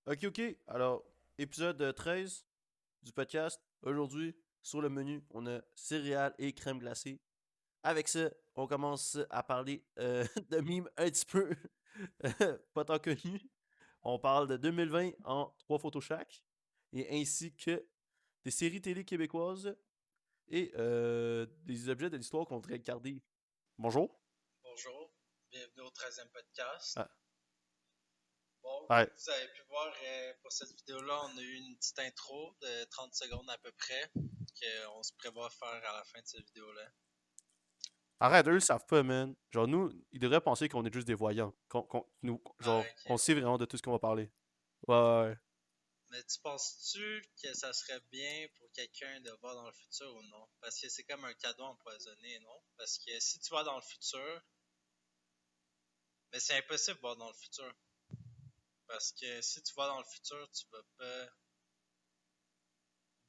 Ok, ok. Alors, épisode 13 du podcast. Aujourd'hui, sur le menu, on a céréales et crème glacée. Avec ça, on commence à parler de mimes un petit peu pas tant connus. On parle de 2020 en 3 photos chaque. Et ainsi que des séries télé québécoises et des objets de l'histoire qu'on voudrait garder. Bonjour. Bonjour, bienvenue au 13e podcast. Ah, Bon, ouais. comme vous avez pu voir pour cette vidéo-là, on a eu une petite intro de 30 secondes à peu près qu'on se prévoit faire à la fin de cette vidéo-là. Arrête, eux, ils savent pas, man. Genre, nous, ils devraient penser qu'on est juste des voyants. Ah, Genre, ok, on sait ouais. vraiment de tout ce qu'on va parler. Ouais, ouais, ouais. Mais tu penses-tu que ça serait bien pour quelqu'un de voir dans le futur ou non? Parce que c'est comme un cadeau empoisonné, non? Parce que si tu vas dans le futur, mais c'est impossible de voir dans le futur. Parce que si tu vas dans le futur, tu vas pas.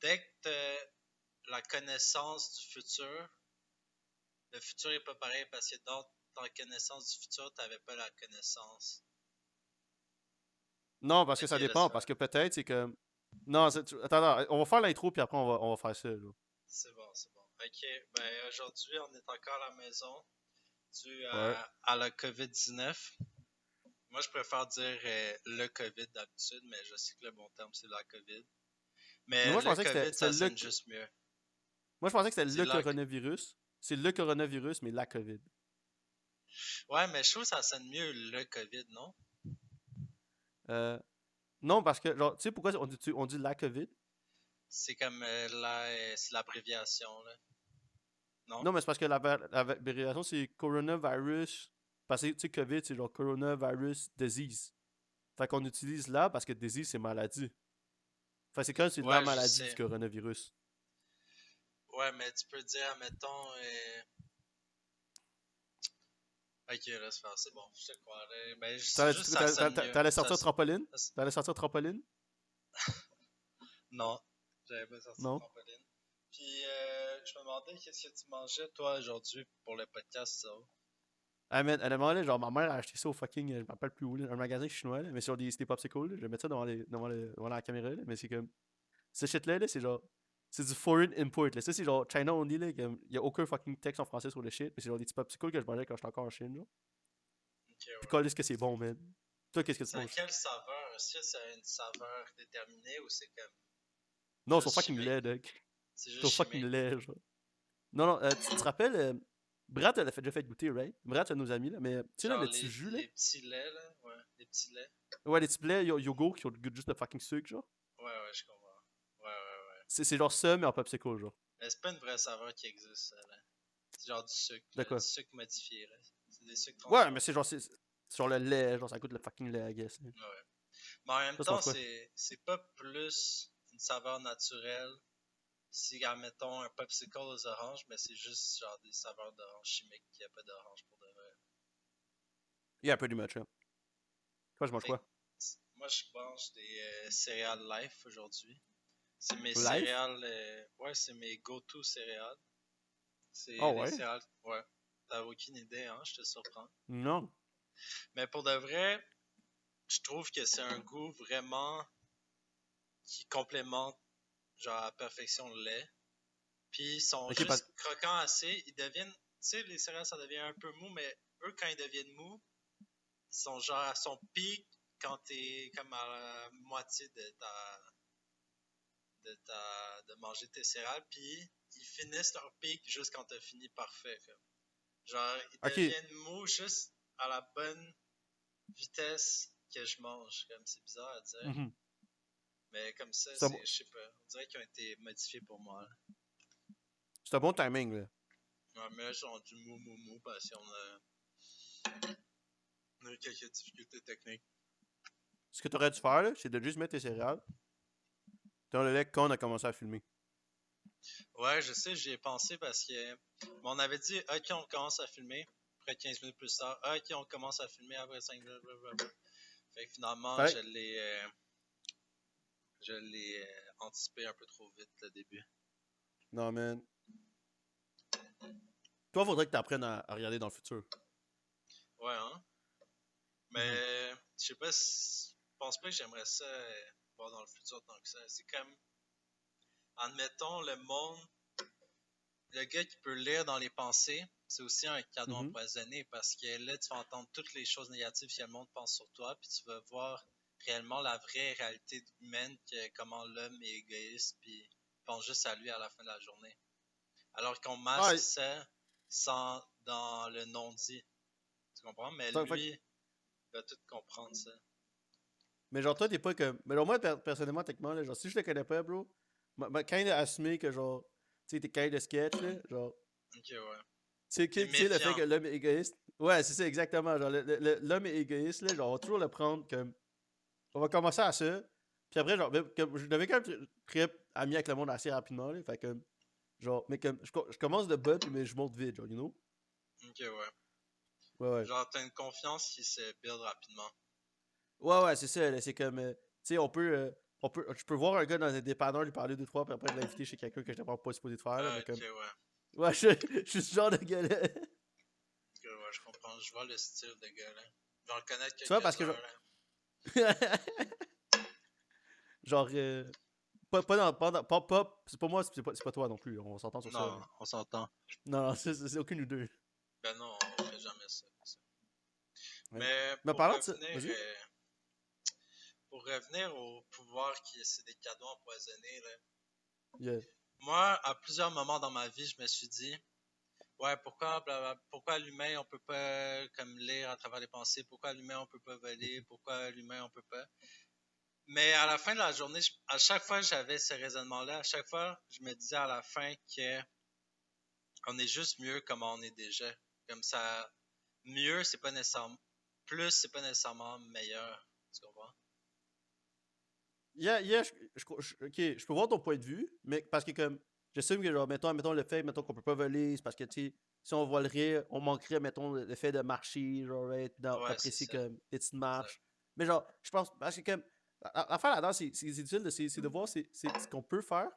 Dès que tu as la connaissance du futur, le futur est pas pareil parce que dans ta connaissance du futur, t'avais pas la connaissance. Non, parce que Ok, ça laisse dépend. Parce faire. que peut-être, c'est comme. Non, attends, attends, on va faire l'intro, puis après, on va faire ça, là. C'est bon, c'est bon. Ok, ben aujourd'hui, on est encore à la maison dû Ouais. à la COVID-19. Moi, je préfère dire le COVID d'habitude, mais je sais que le bon terme, c'est la COVID. Mais Mais moi, je le pensais que COVID, c'était ça le. sonne juste mieux. Moi, je pensais que c'était C'est le la... coronavirus. C'est le coronavirus, mais la COVID. Ouais, mais je trouve que ça sonne mieux le COVID, non? Euh, non, parce que, genre, tu sais pourquoi on dit la COVID? C'est comme c'est l'abréviation, là. Non? Non, mais c'est parce que l'abréviation, c'est coronavirus. Parce que, tu sais, COVID, c'est genre coronavirus disease. Fait qu'on utilise là parce que disease, c'est maladie. Fait que c'est quand c'est la Ouais, je maladie du sais. coronavirus. Ouais, mais tu peux dire, admettons, ok, laisse faire, c'est bon, je te croirais. Ben, c'est juste ça sonne mieux. T'allais sortir trampoline? T'allais sortir trampoline? Non, j'avais pas sorti de Non? trampoline. Puis, je me demandais qu'est-ce que tu mangeais, toi, aujourd'hui, pour le podcast, ça. Ah, man, honnêtement, là, genre, ma mère a acheté ça au fucking, je me rappelle plus où, là, un magasin chinois, là, mais sur c'est des popsicles, là, je vais mettre ça devant la caméra, là, mais c'est comme, ce shit-là, là, c'est genre, c'est du foreign import, là, ça, c'est genre China only, là, comme, y a aucun fucking texte en français sur le shit, mais c'est genre des petits popsicles que je mangeais quand j'étais encore en Chine, genre. Ok, Puis, ouais. calisse que c'est bon, man. Toi, qu'est-ce que tu C'est à manges? quelle saveur? Est-ce que ça a une saveur déterminée ou c'est comme Non, ils sont juste fucking chimique? laids, Doc. C'est Ils juste sont fucking chimique? laids, genre. Non, non, tu te rappelles, Brad, elle a déjà fait goûter, right? Brad, c'est un de nos amis, là, mais, tu sais, là, Genre le petit jus, là, les petits laits, là? Ouais, les petits laits. ouais, les petits blés yogourt qui ont le goût juste de fucking sucre, genre. Ouais, ouais, je comprends. Ouais, ouais, ouais. C'est genre ça, mais en popsicle, genre. Mais c'est pas une vraie saveur qui existe, ça, là. C'est genre du sucre, De là, du quoi? sucre modifié, là. C'est des sucres Ouais, mais transformés. c'est genre le lait, genre ça goûte le fucking lait, I guess. Ouais. Mais en même Ça, son temps, choix. c'est pas plus une saveur naturelle si, admettons, un popsicle aux oranges, mais c'est juste genre des saveurs d'orange chimiques, il n'y a pas d'orange pour de vrai. Il y a pretty much, hein. Toi, je mange Fait que, quoi? moi, je mange des céréales Life aujourd'hui. C'est mes Life? céréales, ouais, c'est mes go-to céréales. C'est Oh les ouais? céréales, ouais. T'as aucune idée, hein, je te surprends. Non. Mais pour de vrai, je trouve que c'est un goût vraiment qui complémente, genre, à la perfection le lait. Puis ils sont Ok, juste croquants assez. Ils deviennent, tu sais, les céréales, ça devient un peu mou, mais eux, quand ils deviennent mous, ils sont genre à son pic quand t'es comme à la moitié de manger tes céréales. Puis ils finissent leur pic juste quand t'as fini parfait. Comme. Genre, ils ok. deviennent mous juste à la bonne vitesse que je mange. Comme c'est bizarre à dire. Mhm. Mais comme ça, C'est un, bon- je sais pas. On dirait qu'ils ont été modifiés pour moi. Là. c'est un bon timing, là. Ouais, mais là, ils sont du mou mou mou parce qu'on a eu quelques difficultés techniques. Ce que t'aurais dû faire, là, c'est de juste mettre tes céréales dans le lait quand on a commencé à filmer. Ouais, je sais, j'y ai pensé parce que on avait dit, ok, on commence à filmer. Après 15 minutes plus tard, ok, on commence à filmer après 5 minutes. Blablabla. Fait que finalement, Pareil. je l'ai anticipé un peu trop vite le début. Non, man. Toi, faudrait que t'apprennes à regarder dans le futur. Ouais, hein? Mhm. Mais je sais pas si. pense pas que j'aimerais ça voir dans le futur tant que ça. C'est comme, admettons, le gars qui peut lire dans les pensées, c'est aussi un cadeau Mhm. empoisonné parce que là, tu vas entendre toutes les choses négatives que le monde pense sur toi, puis tu vas voir réellement la vraie réalité humaine, comment l'homme est égoïste, puis pense juste à lui à la fin de la journée. Alors qu'on Ah, masque ça sans, dans le non-dit. Tu comprends? Mais fait lui, il va tout comprendre ça. mais genre, toi, t'es pas comme. Mais genre, moi, personnellement, techniquement, là, genre, si je te connais pas, bro, quand il a assumé que, genre, tu sais, t'es quand de sketch, là, genre, Ok, ouais. T'es tu sais, le fait méfiant. que l'homme est égoïste. Ouais, c'est ça, exactement. Genre, l'homme est égoïste, là, genre, on va toujours le prendre comme. On va commencer à ça. Puis après, genre, comme, je deviens quand même très ami avec le monde assez rapidement, là. Fait que, genre, mais comme, je commence de bas, puis mais je monte vite, genre, you know? Ok, ouais. Ouais, ouais. Genre, t'as une confiance qui se build rapidement. Ouais, ouais, c'est ça, là, c'est comme, tu sais, je peux voir un gars dans un dépanneur, lui parler deux, trois, puis après l'inviter chez quelqu'un que je n'étais pas supposé de faire, là, Ah, mais ok, comme, ouais. ouais, je suis ce genre de gars-là. Ok, ouais, je comprends. Je vois le style de gars, là. Je vais en connaître Tu vois, parce que, quelques-uns, là. genre, c'est pas moi, c'est pas toi non plus, on s'entend sur ça, là. Non, on s'entend. Non, non, c'est aucune ou deux. Ben non, on fait jamais ça. Ouais. Mais Mais parlant de ça, vas-y. pour revenir au pouvoir qui c'est des cadeaux empoisonnés, là. Yeah. Moi, à plusieurs moments dans ma vie, je me suis dit, ouais, pourquoi l'humain on peut pas comme lire à travers les pensées, pourquoi l'humain on peut pas voler, pourquoi l'humain on peut pas. Mais à la fin de la journée, à chaque fois j'avais ce raisonnement-là, à chaque fois je me disais à la fin que on est juste mieux comme on est déjà. Comme ça, mieux c'est pas nécessairement, plus c'est pas nécessairement meilleur. Tu comprends? Yeah, ok, je peux voir ton point de vue, mais parce que comme, j'assume que genre, mettons le fait, mettons qu'on peut pas voler, c'est parce que, tu sais, si on volerait, on manquerait, mettons, le fait de marcher, genre, right, Ouais, c'est d'apprécier ça. comme les petites Exact. marches. Mais genre, je pense, parce que comme, l'affaire là-dedans, c'est difficile c'est de voir c'est ce qu'on peut faire,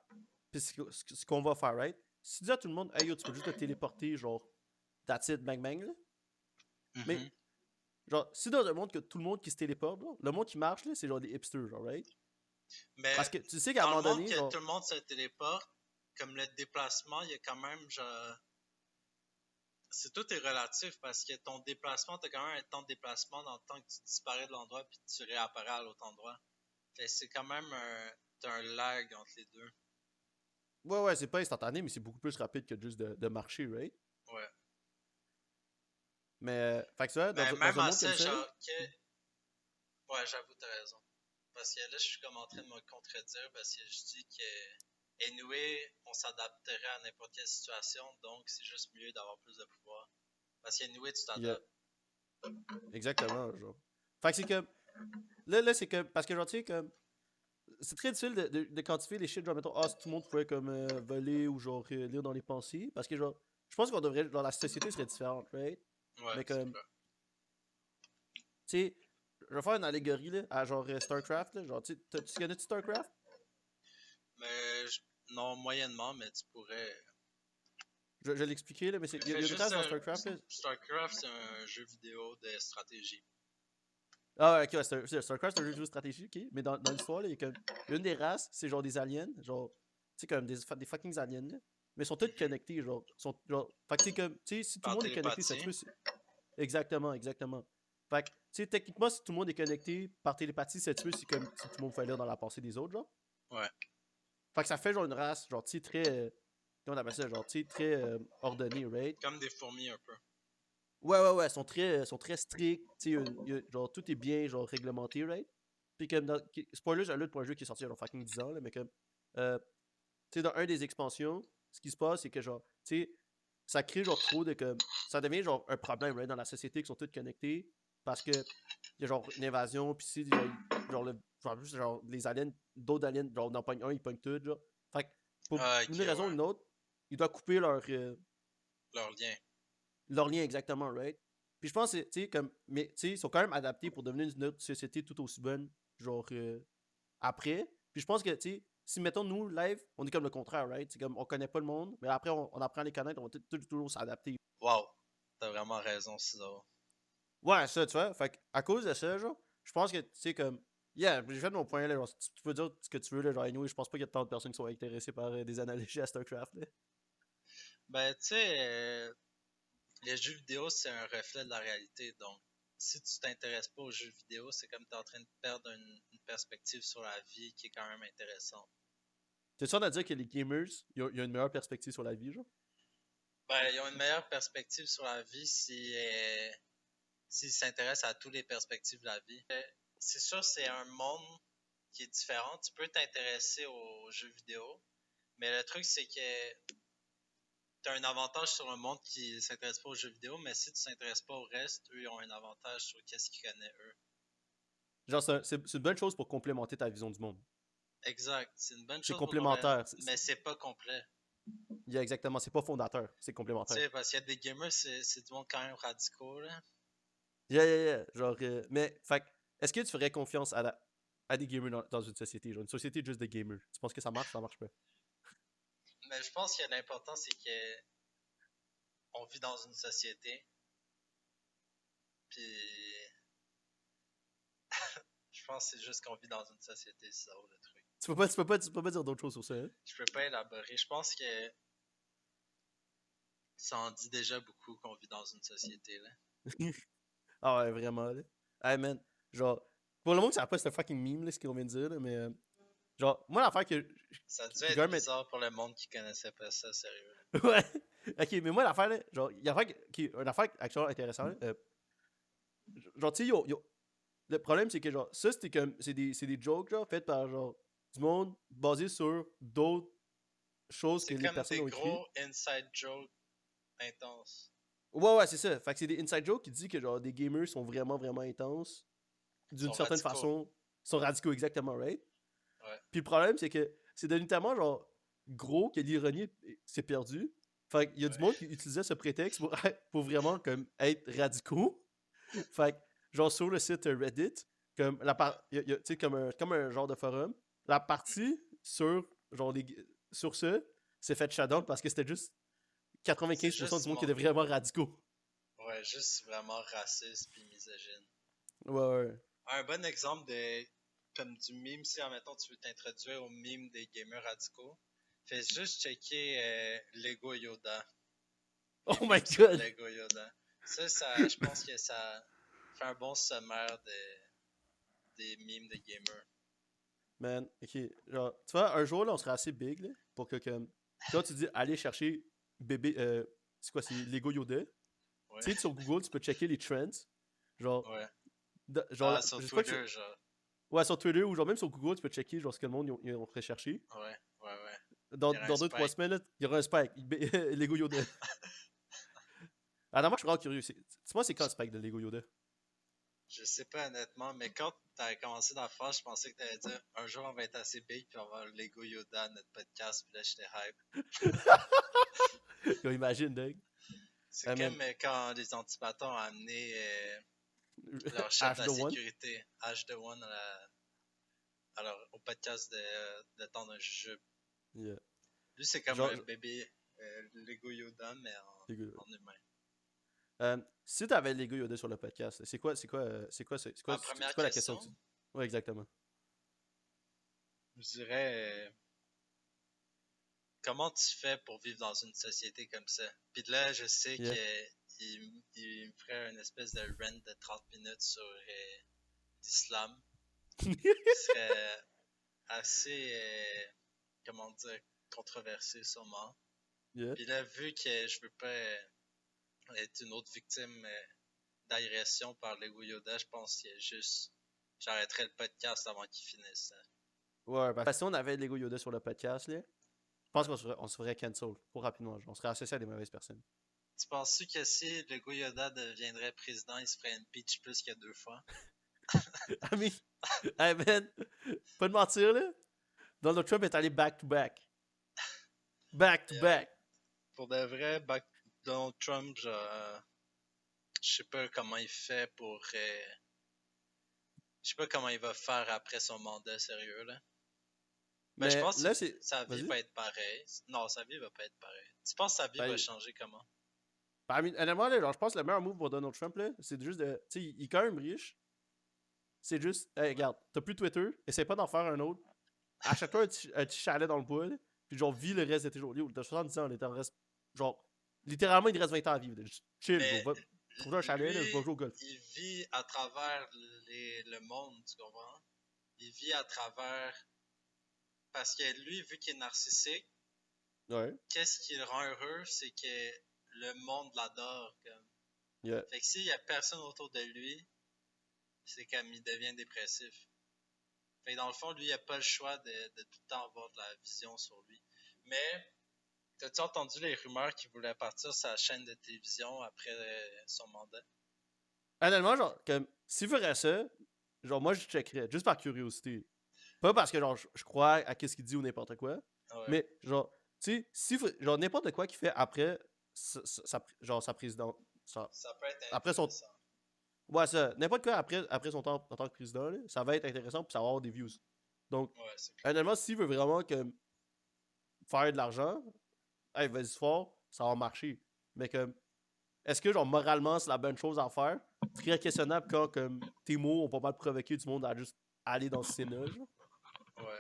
puis ce qu'on va faire, right? Si tu dis à tout le monde, hey yo, tu peux juste te téléporter, genre, that's it, bang bang, là. Mais, Mhm. genre, si dans un monde que tout le monde qui se téléporte, là, le monde qui marche, là, c'est genre des hipsters, genre, right? Parce Mais que tu sais qu'à un dans le moment monde donné, que genre, tout le monde se téléporte, comme le déplacement, il y a quand même genre c'est tout est relatif parce que ton déplacement, tu as quand même un temps de déplacement dans le temps que tu disparais de l'endroit puis tu réapparais à l'autre endroit. Fait que c'est quand même t'as un lag entre les deux. ouais, ouais, c'est pas instantané, mais c'est beaucoup plus rapide que juste de marcher, right? Ouais. Mais, fait que ça, Mais dans même un à monde comme ça, ça, là, genre que ouais, j'avoue t'as raison. Parce que là, je suis comme en train de me contredire parce que je dis que anyway, on s'adapterait à n'importe quelle situation, donc c'est juste mieux d'avoir plus de pouvoir. Parce qu'anyway, tu yeah, t'adaptes. exactement, genre. Fait que c'est comme, là c'est comme, parce que genre, tu sais, comme, c'est très difficile de quantifier les shit, genre, mettons, ah, si tout le monde pouvait comme voler ou genre lire dans les pensées, parce que genre, je pense qu'on devrait, genre, la société serait différente, right? Ouais, Mais c'est comme, clair. tu sais, je vais faire une allégorie, là, à genre StarCraft, là, genre, tu sais, tu connais-tu StarCraft? Mais non, moyennement, mais tu pourrais. Je vais l'expliquer, là, mais il Fais y a une juste race dans StarCraft, là. StarCraft, c'est un jeu vidéo de stratégie. Ah ouais, ok, ouais, StarCraft, c'est un jeu de jeu stratégique, ok. Mais dans l'histoire, là, il y a comme une des races, c'est genre des aliens, genre, tu sais, comme des fucking aliens, là. Mais ils sont tous Mhm. connectés, genre. Fait que, tu sais, comme, tu sais, si tout le Par monde est connecté, ça télépathie. se peut. Exactement, exactement. Fait que, tu sais, techniquement, si tout le monde est connecté par télépathie, ça se peut, c'est comme si tout le monde pouvait lire dans la pensée des autres, genre. Ouais. Fait que ça fait genre une race, genre, tu sais, très. Comment on appelle ça, genre, tu sais, très ordonnée, right? Comme des fourmis un peu. Ouais, ouais, ouais, sont très stricts, tu sais, genre, tout est bien, genre, réglementé, right? Puis comme dans. Spoiler alert pour un jeu qui est sorti il y a genre fucking 10 ans, là, mais comme. Euh, tu sais, dans un des expansions, ce qui se passe, c'est que genre, tu sais, ça crée genre trop de comme. Ça devient genre un problème, right, dans la société qui sont toutes connectées parce que il y a genre une invasion, puis si, genre, genre, juste, genre, les aliens, d'autres aliens, genre, on en pogne un, ils pognent tout, genre. Fait que, pour Ah, ok, une raison ou ouais. une autre, ils doivent couper Leur lien. leur lien exactement, right? Puis je pense, tu sais, comme. Mais, tu sais, ils sont quand même adaptés pour devenir une autre société tout aussi bonne, genre, après. Puis je pense que, tu sais, si mettons nous, live, on est comme le contraire, right? C'est comme on connaît pas le monde, mais après on apprend à les connaître, on va toujours s'adapter. Wow. T'as vraiment raison, César. Ouais, ça, tu vois. Fait à cause de ça, genre, je pense que, tu sais, comme. Yeah, j'ai fait mon point, là. Genre, tu peux dire ce que tu veux, là. Genre, anyway, je pense pas qu'il y a tant de personnes qui sont intéressées par des analogies à StarCraft, là. Ben, tu sais, les jeux vidéo, c'est un reflet de la réalité. Donc, si tu t'intéresses pas aux jeux vidéo, c'est comme tu es en train de perdre une perspective sur la vie qui est quand même intéressante. T'es sûr de dire que les gamers, ils ont une meilleure perspective sur la vie, genre? Ben, ils ont une meilleure perspective sur la vie si, s'ils s'intéressent à toutes les perspectives de la vie. C'est sûr, c'est un monde qui est différent. Tu peux t'intéresser aux jeux vidéo, mais le truc, c'est que tu as un avantage sur le monde qui s'intéresse pas aux jeux vidéo, mais si tu t'intéresses pas au reste, eux, ils ont un avantage sur qu'est-ce qu'ils connaissent eux. Genre, c'est une bonne chose pour complémenter ta vision du monde. Exact. C'est une bonne C'est chose pour qu'on l'aime, complémentaire. mais c'est pas complet. Yeah, exactement. C'est pas fondateur, c'est Tu complémentaire. sais, parce qu'il y a des gamers, c'est du monde quand même radicaux, là. Yeah, yeah, yeah. Genre, mais, fait est-ce que tu ferais confiance à des gamers dans une société? Genre, une société juste de gamers. Tu penses que ça marche pas? Mais je pense que l'important, c'est que on vit dans une société, puis je pense que c'est juste qu'on vit dans une société, c'est ça le truc. Tu peux pas dire d'autres choses sur ça, hein? Je peux pas élaborer. Je pense que ça en dit déjà beaucoup qu'on vit dans une société, là. Ah ouais, vraiment, là. Hey, man. Genre, pour le monde, ça pas c'est un fucking meme, là, ce qu'on vient de dire, là, mais. Genre, moi, l'affaire que. Ça a dû Qui être quand même. bizarre pour le monde qui connaissait pas ça, sérieux. Ouais. Ok, mais moi, l'affaire, là. Genre, il y a une affaire actuellement intéressante, là. Genre, tu sais, le problème, c'est que, genre, ça, c'était comme. C'est des jokes, genre, faites par, genre, du monde basé sur d'autres choses que C'est les comme personnes des ont écrit. gros inside jokes intenses. Ouais, ouais, c'est ça. Fait que c'est des inside jokes qui disent que, genre, des gamers sont vraiment, vraiment intenses. Ils D'une sont certaine radicaux. façon, sont radicaux, exactement, right? Ouais. Puis le problème, c'est que c'est devenu tellement, genre, gros que l'ironie s'est perdue. Fait qu'il y a du monde Ouais. qui utilisait ce prétexte pour, pour vraiment, comme, être radicaux. Fait que, genre, sur le site Reddit, comme, tu sais, comme un genre de forum, la partie sur, genre, sur ce, s'est fait shutdown parce que c'était juste C'est 95% juste du du monde qui monde. était vraiment radicaux. Ouais, juste vraiment raciste puis misogyne. Ouais, ouais. Un bon exemple de comme du meme, si admettons tu veux t'introduire au meme des gamers radicaux, fais juste checker Lego Yoda. Les Oh my memes sur god! Lego Yoda. Ça, je pense que ça fait un bon sommaire des memes de gamers. Man, ok. Genre, tu vois, un jour, là, on sera assez big, là, pour que, comme. Quand tu dis aller chercher bébé. C'est quoi, c'est Lego Yoda? Tu Ouais, sais, sur Google, tu peux checker les trends. Genre, ouais. genre, Ah, sur je sais pas que Twitter, genre. ouais, sur Twitter ou genre même sur Google, tu peux checker genre ce que le monde ils ont recherché. Ouais, ouais, ouais. Dans, Il y aura un dans 2-3 spike. semaines, là, il y aura un spike. Lego Yoda. Alors, moi, je suis vraiment curieux. Dis-moi, c'est quand le spike de Lego Yoda? Je sais pas honnêtement, mais quand t'as commencé dans la phrase, je pensais que t'allais dire un jour on va être assez big puis on va avoir Lego Yoda à notre podcast, puis là j'étais hype. Yo, imagine, Doug. C'est Ah, man. comme quand les antibâtons ont amené leur chef Ash de la the One. sécurité, H de One, au podcast de temps d'un jujube. Yeah. Lui, c'est comme Genre, un bébé Lego Yoda, mais Lego Yoda. en humain. Si t'avais Lego Yoda sur le podcast, Ma première c'est quoi la question que question, tu. Ouais, exactement. je dirais comment tu fais pour vivre dans une société comme ça? Puis là, je sais Yeah. qu'il me ferait une espèce de rant de 30 minutes sur l'islam, qui serait assez, comment dire, controversé sûrement. Yeah. Puis là, vu que je veux pas être une autre victime d'agression par Lego Yoda, je pense que juste j'arrêterais le podcast avant qu'il finisse. Ouais, parce que si on avait Lego Yoda sur le podcast, là, je pense qu'on se ferait cancel trop rapidement. Genre, on serait associé à des mauvaises personnes. Tu penses-tu que si Lego Yoda deviendrait président, il se ferait impeach plus que 2 fois? I mean, hey man, pas de mentir là. Donald Trump est allé back to back. Back to Yeah. back. Pour de vrai, Donald Trump, genre, je sais pas comment il fait pour. Je sais pas comment il va faire après son mandat, sérieux, là. Ben, je Mais pense là, que c'est. sa vie Vas-y. va être pareille. Non, sa vie va pas être pareille. Tu penses que sa vie va Ben, changer comment? I mean, honnêtement, là, genre, je pense que le meilleur move pour Donald Trump, là, c'est juste de. Tu sais, il est quand même riche. c'est juste, hey, regarde, t'as plus Twitter, essaie pas d'en faire un autre. Achète-toi un petit chalet dans le bois, là, puis genre, vis le reste de tes jours. Yo, t'as 70 ans, là, t'en reste, genre, littéralement, il te reste 20 ans à vivre. Là. Juste chill, bro. Mais Va, trouve un chalet, là, va lui, jouer au golf. il vit à travers le monde, tu comprends? Il vit à travers. Parce que lui, vu qu'il est narcissique, Ouais, qu'est-ce qui le rend heureux? C'est que le monde l'adore. Comme. yeah. Fait que s'il y a personne autour de lui, c'est comme il devient dépressif. Fait que dans le fond, lui, il a pas le choix de tout le temps avoir de la vision sur lui. Mais, t'as-tu entendu les rumeurs qu'il voulait partir sa chaîne de télévision après son mandat? Honnêtement, genre, comme, s'il ferait ça, genre, moi, je checkerais, juste par curiosité. Pas parce que, genre, je crois à ce qu'il dit ou n'importe quoi, Ouais. mais, genre, tu sais, genre, n'importe quoi qu'il fait après, genre, sa présidence, Ça peut être après son, intéressant. ouais, ça, n'importe quoi après son temps en tant que président, là, ça va être intéressant, puis ça va avoir des views. Donc, Ouais, c'est clair. honnêtement, s'il veut vraiment comme, faire de l'argent, hey, vas-y fort, ça va marcher. Mais comme, est-ce que, genre, moralement, c'est la bonne chose à faire? Très questionnable quand, comme, tes mots ont pas mal provoqué du monde à juste aller dans ce scénario, genre. Ouais.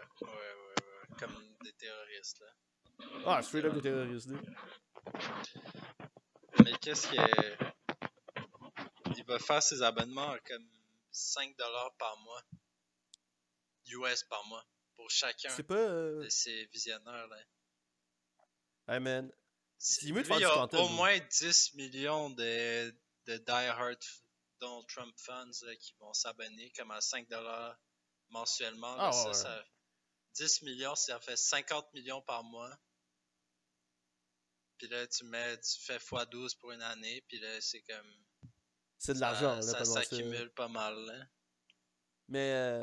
Comme des terroristes, là. Ah, straight up des terroristes, là. Mais qu'est-ce que. Il va faire ses abonnements à comme 5$ par mois. US par mois. Pour chacun C'est pas. de ces visionnaires, là. Hey man, c'est mieux de Lui, faire il du a content, au bro. moins 10 millions de die-hard Donald Trump fans là, qui vont s'abonner comme à 5$ mensuellement. Là, Ah, ouais, ouais. ça 10 millions, ça fait 50 millions par mois. Puis là, tu fais x12 pour une année. Puis là, c'est comme. C'est de l'argent, là, Ça tellement ça. s'accumule pas mal. Là. Mais,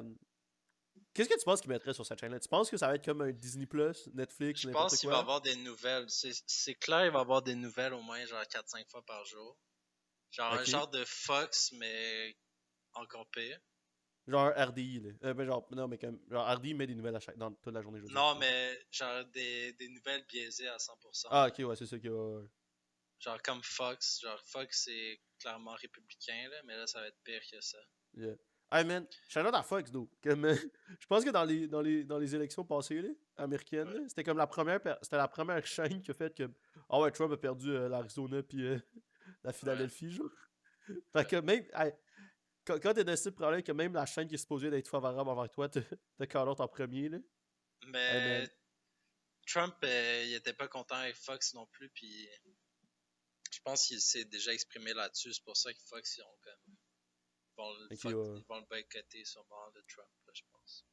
qu'est-ce que tu penses qu'ils mettraient sur cette chaîne-là? Tu penses que ça va être comme un Disney Plus, Netflix, Je n'importe pense qu'il va quoi? avoir des nouvelles. C'est clair, il va avoir des nouvelles au moins genre 4-5 fois par jour. Genre un Ok. genre de Fox, mais encore pire. Genre RDI, là. Ben, genre, non, mais comme. Genre RDI met des nouvelles dans toute la journée, je veux dire. Non, mais genre des nouvelles biaisées à 100%. Ah, Là. ok, ouais, c'est ça qui va. Genre comme Fox. Genre Fox, c'est clairement républicain, là, mais là, ça va être pire que ça. Yeah. Hey man, shout out à Fox, though. Comme, je pense que dans les élections passées, là, américaines, Ouais. là, c'était comme c'était la première chaîne qui a fait que. Ah ouais, Trump a perdu l'Arizona puis la Ouais. Philadelphie, genre. Fait que même. Hey, quand t'es dans ce problème que même la chaîne qui est supposée d'être favorable envers toi, t'as call out en premier, là. Hey Mais man. Trump, il était pas content avec Fox non plus, puis je pense qu'il s'est déjà exprimé là-dessus. C'est pour ça que Fox, ils ont comme. Ok, Ils vont le boycotter sûrement de Trump, là, je pense.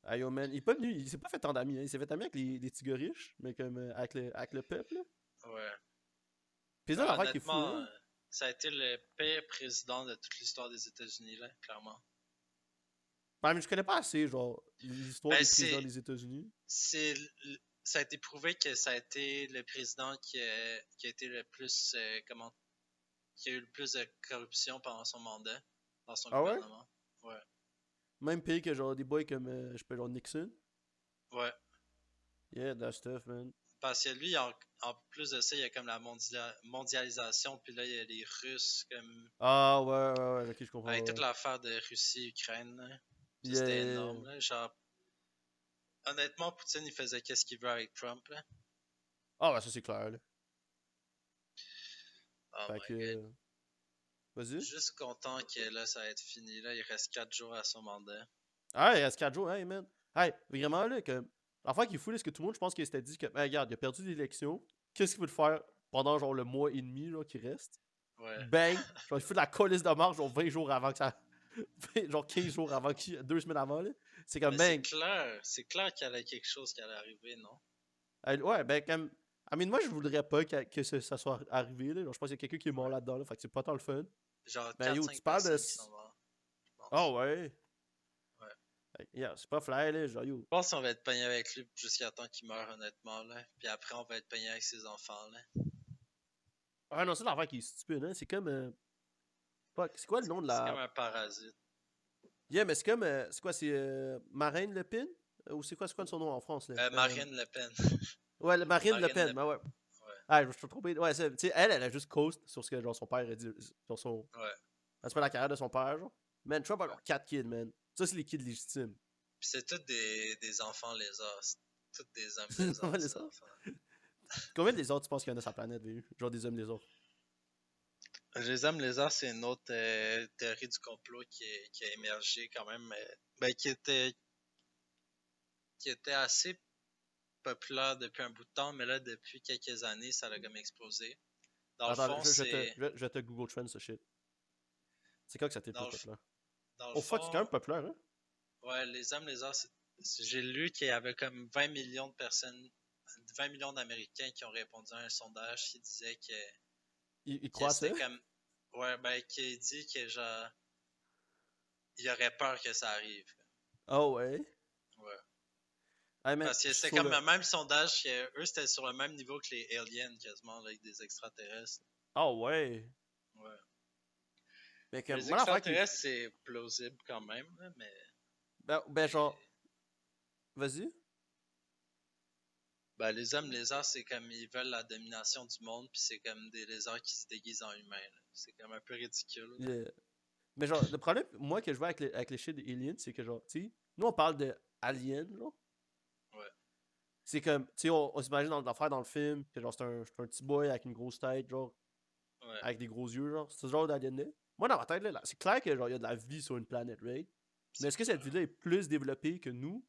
Hey yo man, il est pas venu, il s'est pas fait tant d'amis, hein. Il s'est fait ami avec les petits gars riches, mais comme avec le peuple, là. Ouais. Pis c'est Mais ça l'affaire qui est fou, honnêtement, là. ça a été le pire président de toute l'histoire des États-Unis, là, clairement. Ben, mais je connais pas assez, genre, l'histoire Ben, des présidents des États-Unis. c'est, ça a été prouvé que ça a été le président qui a été le plus, qui a eu le plus de corruption pendant son mandat, dans son Ah ouais? gouvernement. Ouais. Même pays que genre des boys comme, je peux genre Nixon. Ouais. Yeah, that stuff, man. Parce que lui, en plus de ça, il y a comme la mondialisation, puis là, il y a les Russes, comme, Ah ouais, ok, je comprends, avec toute ouais. l'affaire de Russie-Ukraine, là. Ça, Yeah, c'était yeah, yeah. énorme, là. Genre, honnêtement, Poutine, il faisait qu'est-ce qu'il veut avec Trump, là. Ah ouais, ça c'est clair, là. Oh Fait my que, god. vas-y. Juste content que là, ça va être fini, là. Il reste 4 jours à son mandat. Ah, il reste 4 jours, hey, man. Hey, vraiment, là, que. L'affaire qui est fou, là, c'est que tout le monde, je pense qu'il s'était dit que, hey, regarde, il a perdu l'élection. Qu'est-ce qu'il veut faire pendant, genre, le mois et demi, là, qui reste? Ouais. Bang! Genre, il fait de la colisse de marche, genre, 20 jours avant que ça. Genre, 15 jours avant, 2 semaines avant, là. C'est comme, Mais bang! c'est clair qu'il y avait quelque chose qui allait arriver, non? Ouais, ben, comme. I mean, moi, je voudrais pas que ça soit arrivé, là. Genre, je pense qu'il y a quelqu'un qui est mort Ouais. là-dedans, là. Fait que c'est pas tant le fun. Genre Ben, yo, 4-5 tu parles de. personnes qui sont mortes, je Ah pense. ouais. Ouais. Yeah, c'est pas fly, là. Genre, yo. Je pense qu'on va être pogné avec lui jusqu'à temps qu'il meure, honnêtement, là. Puis après, on va être pogné avec ses enfants, là. Ah non, c'est l'affaire qui est stupide, hein. C'est comme. Fuck, c'est quoi le nom de C'est comme la. un parasite. Yeah, mais c'est comme. C'est quoi, c'est Marine Le Pen? Ou c'est quoi son nom en France, là? Marine Le Pen. Ouais, Marine Le Marine Pen, Le ben ouais. Ouais. Ah, je me suis trompé. Ouais, tu sais, elle a juste coast sur ce que genre, son père a dit. Sur son. Ouais. Elle se met la carrière de son père, genre. Man, Trump a Ouais. encore 4 kids, man. Ça, c'est les kids légitimes. Puis c'est tous des enfants lézards. C'est tous des hommes Ouais, lézards, les ces autres. enfants. Combien de lézards tu penses qu'il y en a sur la planète, VU? Genre des hommes lézards. Les hommes lézards, c'est une autre théorie du complot qui a émergé quand même, ben, qui était assez populaire depuis un bout de temps, mais là, depuis quelques années, ça a comme explosé. Dans le Attends, fond, c'est. je vais te Google Trends, ce shit. C'est quand que ça t'est Dans plus le, populaire? dans le Oh fuck, c'est quand fond, même populaire, hein? ouais, les hommes lézards, j'ai lu qu'il y avait comme 20 millions de personnes, 20 millions d'Américains qui ont répondu à un sondage qui disait Ils que croient à ça? c'était comme. Ouais, ben, qui dit que genre. Il aurait peur que ça arrive. Oh ouais. Ouais. Hey man, Parce que je suis c'était sur comme le. le même sondage que eux, c'était sur le même niveau que les aliens, quasiment, là, avec des extraterrestres. Oh ouais. Ouais. Mais comme, Les moi l'affaire qui. extraterrestres, c'est plausible quand même, là, Ben mais genre. Vas-y. ben, les hommes lézards, c'est comme ils veulent la domination du monde, puis c'est comme des lézards qui se déguisent en humains. Là. C'est comme un peu ridicule. Là. Mais genre, le problème, moi, que je vois avec les shit des aliens, c'est que genre, tu sais, nous on parle de aliens, là. Ouais, C'est comme, tu sais, on s'imagine dans l'affaire dans le film, que genre, c'est un petit boy avec une grosse tête, genre, ouais. avec des gros yeux, genre. C'est ce genre d'alien-là. Moi, dans ma tête, là, c'est clair que genre, il y a de la vie sur une planète, right? Mais C'est est-ce que cette clair. vie-là est plus développée que nous?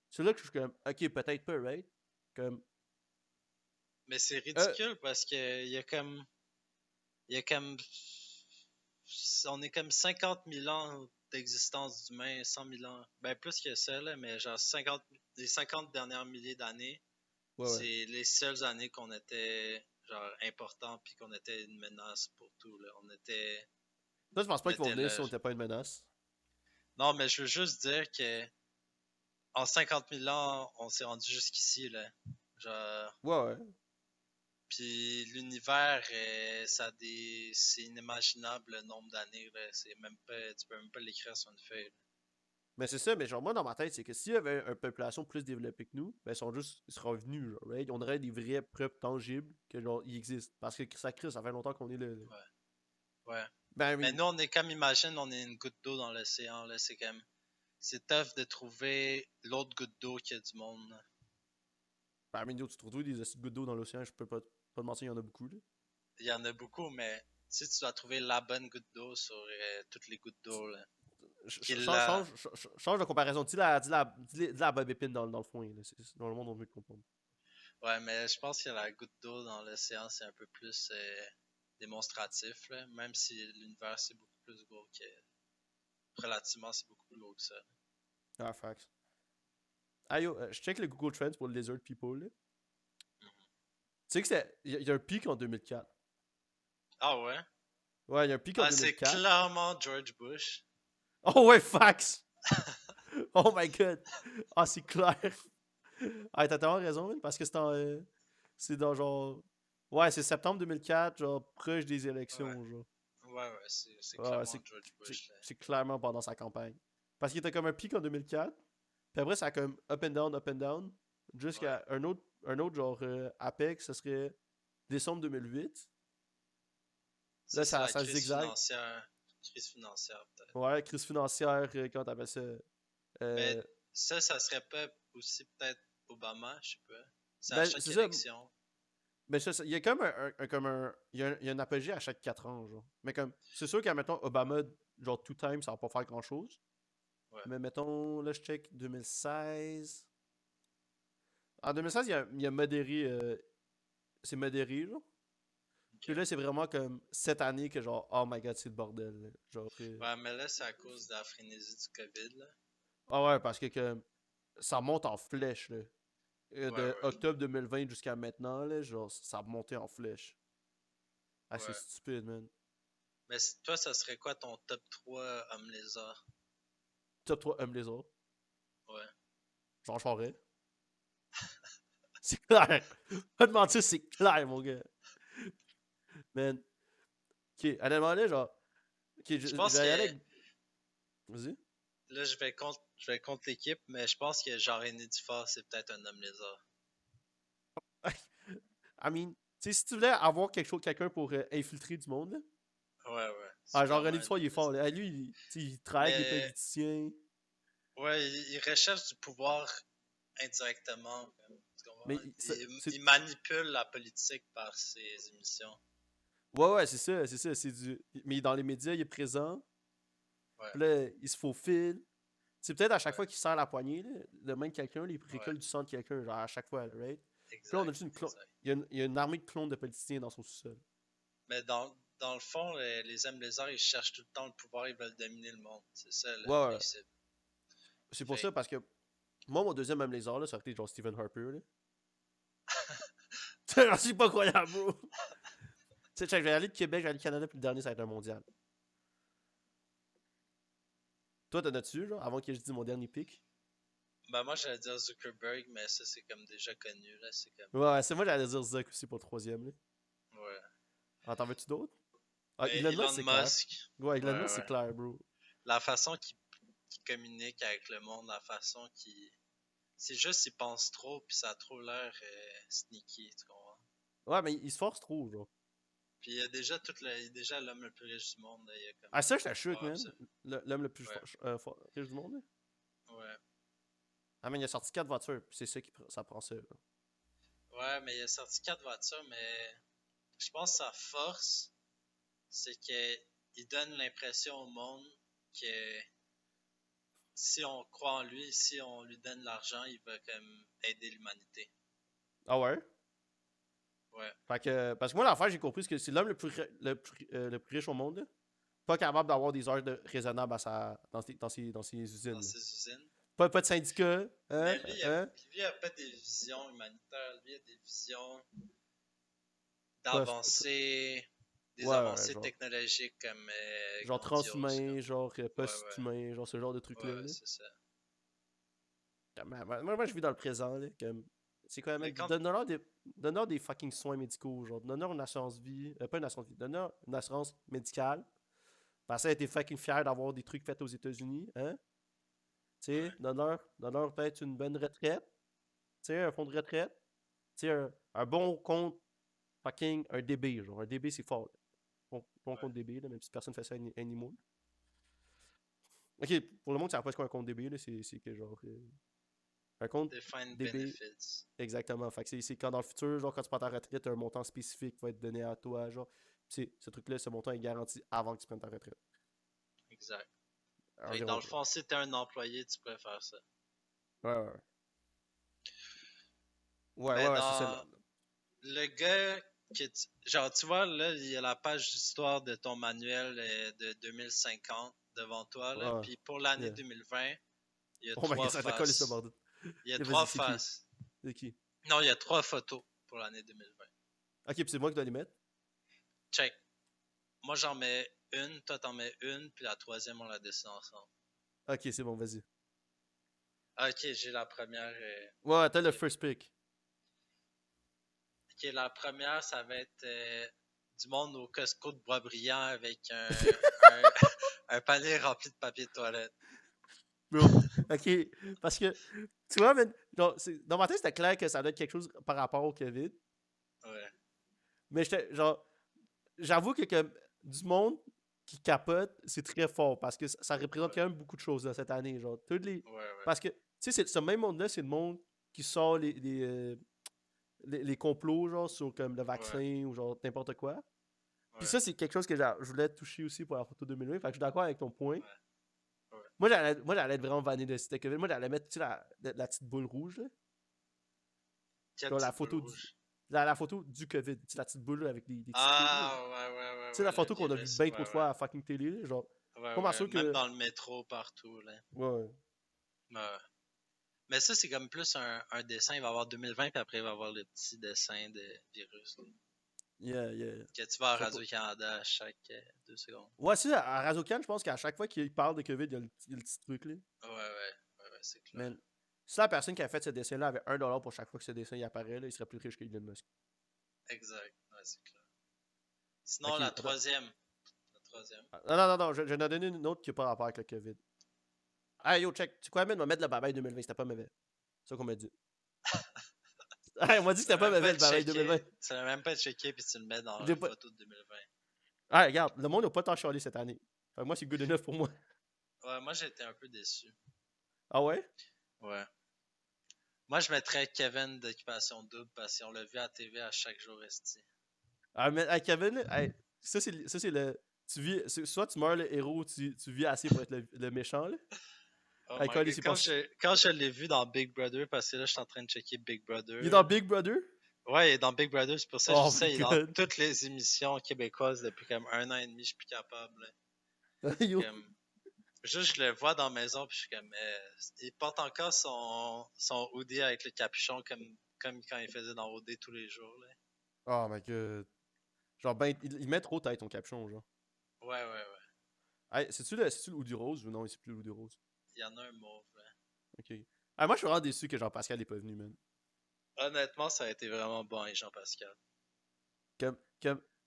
C'est là que je suis comme, ok, peut-être pas, right? Comme, Mais c'est euh, ridicule parce que il y a comme, on est comme 50 000 ans d'existence d'humains, 100 000 ans, ben plus que ça, là, mais genre les 50 dernières milliers d'années, ouais, ouais. c'est les seules années qu'on était genre important puis qu'on était une menace pour tout, là. Toi, tu penses On pas qu'ils vont était venir là. si on n'était pas une menace? Non, mais je veux juste dire que en 50 000 ans, on s'est rendu jusqu'ici, là. Genre, Ouais, ouais. puis l'univers, c'est inimaginable le nombre d'années, là. C'est même pas, tu peux même pas l'écrire sur une feuille. Là. Mais c'est ça, mais genre, moi, dans ma tête, c'est que s'il y avait une population plus développée que nous, ben, ils seraient revenus, genre, right? On aurait des vraies preuves tangibles que, genre, ils existent. Parce que ça crée, ça fait longtemps qu'on est là. Ouais, ouais. Ben, Mais oui. nous, on est comme, imagine, on est une goutte d'eau dans l'océan, là. C'est comme, c'est tough de trouver l'autre goutte d'eau qu'il y a du monde. Là. Ben, mais tu trouves des acides gouttes d'eau dans l'océan, je peux pas te mentir, il y en a beaucoup, là. Il y en a beaucoup, mais si tu dois trouver la bonne goutte d'eau sur toutes les gouttes d'eau, là. Qu'il l'a. Change de comparaison. Dis la Bob Épine dans le fond, là. Dans le monde, on veut le comprendre. Ouais, mais je pense que la goutte d'eau dans l'océan, c'est un peu plus démonstratif, là. Même si l'univers, c'est beaucoup plus gros que. Relativement, c'est beaucoup plus gros que ça. Ah, facts. Ah, yo, je check le Google Trends pour le Lizard People, là. Tu sais que il y a un pic en 2004. Ah ouais? Ouais, il y a un pic en Ah, c'est 2004. clairement George Bush. Oh ouais, fax! Oh my god! Ah, c'est clair! Ah, t'as tellement raison, man, parce que c'est dans genre. Ouais, c'est septembre 2004, genre proche des Ouais, élections, genre. ouais, c'est Ouais, clairement George Bush, là. c'est clairement pendant sa campagne. Parce qu'il était comme un pic en 2004, puis après ça a comme up and down, Ouais. jusqu'à un autre genre apex, ce serait décembre 2008. Ça, Là, c'est la ça crise zigzag. financière. Crise financière, peut-être. Ouais, crise financière, comment t'appelles ça? Mais Euh, ça serait pas aussi peut-être Obama, je sais pas. C'est à ben, chaque c'est ça. élection. Mais il y a comme il y a un apogée à chaque 4 ans, genre. Mais comme, c'est sûr qu'à, mettons, Obama, genre, tout time, ça va pas faire grand-chose. Ouais. Mais mettons, là, je check 2016. En 2016, il y a modéré, c'est modéré, genre. Ok. Puis là, c'est vraiment comme cette année que, genre, oh my god, c'est le bordel, là. Genre, Ouais, mais là, c'est à cause de la frénésie du COVID, là. ah ouais, parce que ça monte en flèche, là. Ouais, De ouais, octobre 2020 jusqu'à maintenant, là, genre, ça a monté en flèche. Ah, c'est ouais. stupide, man. Mais toi, ça serait quoi ton top 3 homme lézard? Top 3 hommes les autres. Ouais. Jean Charest. C'est clair. Pas de mentir, c'est clair, mon gars. Man. Ok, honnêtement, là, genre. Ok, Je je pense vais y aller que avec. Vas-y. là, je vais contre l'équipe, mais je pense que Jean-René Dufort, c'est peut-être un homme lézard. I mean, tu sais, si tu voulais avoir quelqu'un pour infiltrer du monde, là, Ouais, ouais. Ah, C'est genre, vraiment René un Dufour, il est fort. Là. Lui, il travaille avec les Mais politiciens. ouais, il recherche du pouvoir indirectement. Tu Mais comprends? Il c'est. manipule la politique par ses émissions. Ouais, c'est ça, c'est ça. Mais dans les médias, il est présent. Ouais, Puis là, il se faufile. C'est peut-être à chaque ouais, fois qu'il serre la poignée, là, le main de quelqu'un, il ouais. récolte du sang de quelqu'un, genre à chaque fois, right? Puis là, on a Exact, juste une clone. exact. Il y a une armée de clones de politiciens dans son sous-sol. Mais dans le fond, les hommes lézards, ils cherchent tout le temps le pouvoir, ils veulent dominer le monde. C'est ça le Ouais, ouais. principe. C'est pour Fait ça, parce que moi, mon deuxième même lézard, là, ça aurait été genre Stephen Harper, là. C'est pas croyable, bro. Tu sais, check, je vais aller de Québec, je vais aller du Canada, puis le dernier, ça va être un mondial. Toi, t'en as-tu, genre, avant que je dise mon dernier pic? ben moi, j'allais dire Zuckerberg, mais ça, c'est comme déjà connu, là. C'est comme. Ouais, c'est moi, j'allais dire Zuck aussi pour le troisième, là. Ouais. Ah, t'en veux-tu d'autres? Ah, Mais Elon Musk, Elon c'est clair. Musk, Ouais, Elon ouais, Musk, c'est ouais. clair, bro. La façon qu'il communique avec le monde, la façon qu'il. C'est juste, il pense trop, puis ça a trop l'air sneaky, tu comprends? Ouais, mais il se force trop, genre. Puis il y a déjà il est déjà l'homme le plus riche du monde, là. Il y a comme Ah, ça, tout le j'étais choqué, pouvoir, man. ça. L'homme le plus Ouais, riche du monde, là. ouais. Ah, mais il a sorti 4 voitures, puis c'est ça ça prend ça, là. Ouais, mais il a sorti 4 voitures, mais je pense que sa force, c'est qu'il donne l'impression au monde que si on croit en lui, si on lui donne l'argent, il va comme aider l'humanité. Ah ouais? Ouais, Fait que, parce que moi, l'affaire, j'ai compris que c'est l'homme le plus riche au monde, là. Pas capable d'avoir des heures raisonnables dans ses dans usines, là. ses usines. Pas de syndicat, hein? Mais lui, Hein? il a pas des visions humanitaires, lui, il a des visions Pas, d'avancer, des ouais, avancées genre. technologiques comme Genre grandioses. transhumain, genre Ouais, ouais, post-humain, genre ce genre de trucs-là, ouais, là. c'est ça. Moi, je vis dans le présent, là. Comme, c'est quoi, Mais man? quand, Donne-leur des fucking soins médicaux, genre. Donne-leur une assurance vie. Pas une assurance vie. Donne-leur une assurance médicale. Parce que t'es fucking fier d'avoir des trucs faits aux États-Unis, hein? Tu sais, ouais, donne-leur peut-être une bonne retraite. Tu sais, un fonds de retraite. Tu sais, un bon compte, fucking, un DB, genre. Un DB, c'est fort, là. Bon ouais. compte DB, là, même si personne fait ça anymore. Ok, pour le monde, ça ne pas ce qu'un compte DB, là, c'est que genre. Un compte Defined DB, benefits. exactement. Fait que c'est quand dans le futur, genre, quand tu prends ta retraite, un montant spécifique va être donné à toi, genre. Ce truc-là, ce montant est garanti avant que tu prennes ta retraite. Exact. Fait que dans Environ, le genre. fond, si t'es un employé, tu pourrais faire ça. Ouais. Mais C'est ça. dans le gars genre, tu vois, là, il y a la page d'histoire de ton manuel de 2050 devant toi, là. Ouais. Puis pour l'année Yeah. 2020, il y a Oh my god, trois ça te colle ça, faces. bordel. Il y a Yeah, trois vas-y, c'est qui? faces. C'est qui? Non, il y a 3 photos pour l'année 2020. Ok, puis c'est moi qui dois les mettre. Check. Moi, j'en mets une, toi, t'en mets une, puis la troisième, on la dessine ensemble. Ok, c'est bon, vas-y. Ok, j'ai la première. Ouais, t'as le Ok. first pick. Ok, la première, ça va être du monde au Costco de Boisbriand avec un panier rempli de papier de toilette. Bro. Ok, parce que, tu vois, man, genre, dans ma tête, c'était clair que ça doit être quelque chose par rapport au COVID. Ouais, Mais genre, j'avoue que comme, du monde qui capote, c'est très fort parce que ça représente ouais, quand même beaucoup de choses là, cette année. Genre, ouais, ouais, parce que, tu sais, ce même monde-là, c'est le monde qui sort les complots, genre, sur comme le ouais, vaccin ou genre n'importe quoi. Puis ouais, ça, c'est quelque chose que genre, je voulais toucher aussi pour la photo 2020. Fait que je suis d'accord avec ton point. ouais, ouais. Moi, j'allais être vraiment vanné de c'était COVID. Moi, j'allais mettre, tu sais, la petite boule rouge, là. Quelle Genre petite boule rouge. la photo du COVID. Tu sais, la petite boule là, avec des petits trous, là. Ah, Tu sais, ouais, la le photo qu'on a vue virus. bien Ouais, trop de fois ouais. à fucking télé, là. Genre, Ouais, pas mal ouais. sûr Même que. dans le métro, partout, là. Ouais. Ouais. Mais ça, c'est comme plus un dessin. Il va y avoir 2020, puis après, il va y avoir le petit dessin de virus, là. Yeah. Que tu vas à Ça pour- Radio-Canada à chaque 2 secondes. Ouais, c'est à Razokan, je pense qu'à chaque fois qu'il parle de COVID, il y a le petit truc, là. Ouais, c'est clair. Man, si la personne qui a fait ce dessin-là avait 1$ pour chaque fois que ce dessin y apparaît, là, il serait plus riche que Elon Musk. Exact. Ouais, c'est clair. Sinon, Ok, la attends. troisième. La troisième. Non, je n'ai donné une autre qui n'a pas rapport avec le COVID. Ah, yo, check. Tu quoi, man, on va mettre le babaille 2020, c'était pas mauvais. C'est ça qu'on m'a dit. Ah, on m'a dit que Tu c'était l'as pas même mauvais pas le babaille checké. 2020. Tu l'as même pas checké, puis tu le mets dans J'ai la pas... photo de 2020. Ah, regarde, le monde n'a pas tant chialé cette année. Fait que moi, c'est good enough pour moi. Ouais, moi j'ai été un peu déçu. Ah ouais? Ouais. Moi je mettrais Kevin d'Occupation Double parce qu'on l'a vu à la TV à chaque jour esti. Ah, mais Kevin, là, hey, ça, c'est le. Soit tu meurs le héros, tu vis assez pour être le méchant, là. Oh Hey, my Cole, god. Quand je l'ai vu dans Big Brother, parce que là je suis en train de checker Big il est Brother. dans Big Brother? Ouais, il est dans Big Brother, c'est pour ça que je Oh dis ça, my il est dans god. toutes les émissions québécoises depuis comme 1 an et demi, je suis plus capable. Là. Yo. Comme, juste je le vois dans la maison, puis je suis comme, il porte encore son hoodie avec le capuchon comme quand il faisait dans OD tous les jours. Là. Oh my god. Genre, ben, il met trop tête ton capuchon, genre. Ouais, ouais, ouais. Hey, c'est-tu le Hoodie Rose ou non, c'est plus le Hoodie Rose? Il y en a un mauve. Là. Ok. Ah, moi, je suis vraiment déçu que Jean-Pascal n'est pas venu, man. Honnêtement, ça a été vraiment bon avec Jean-Pascal. Comme,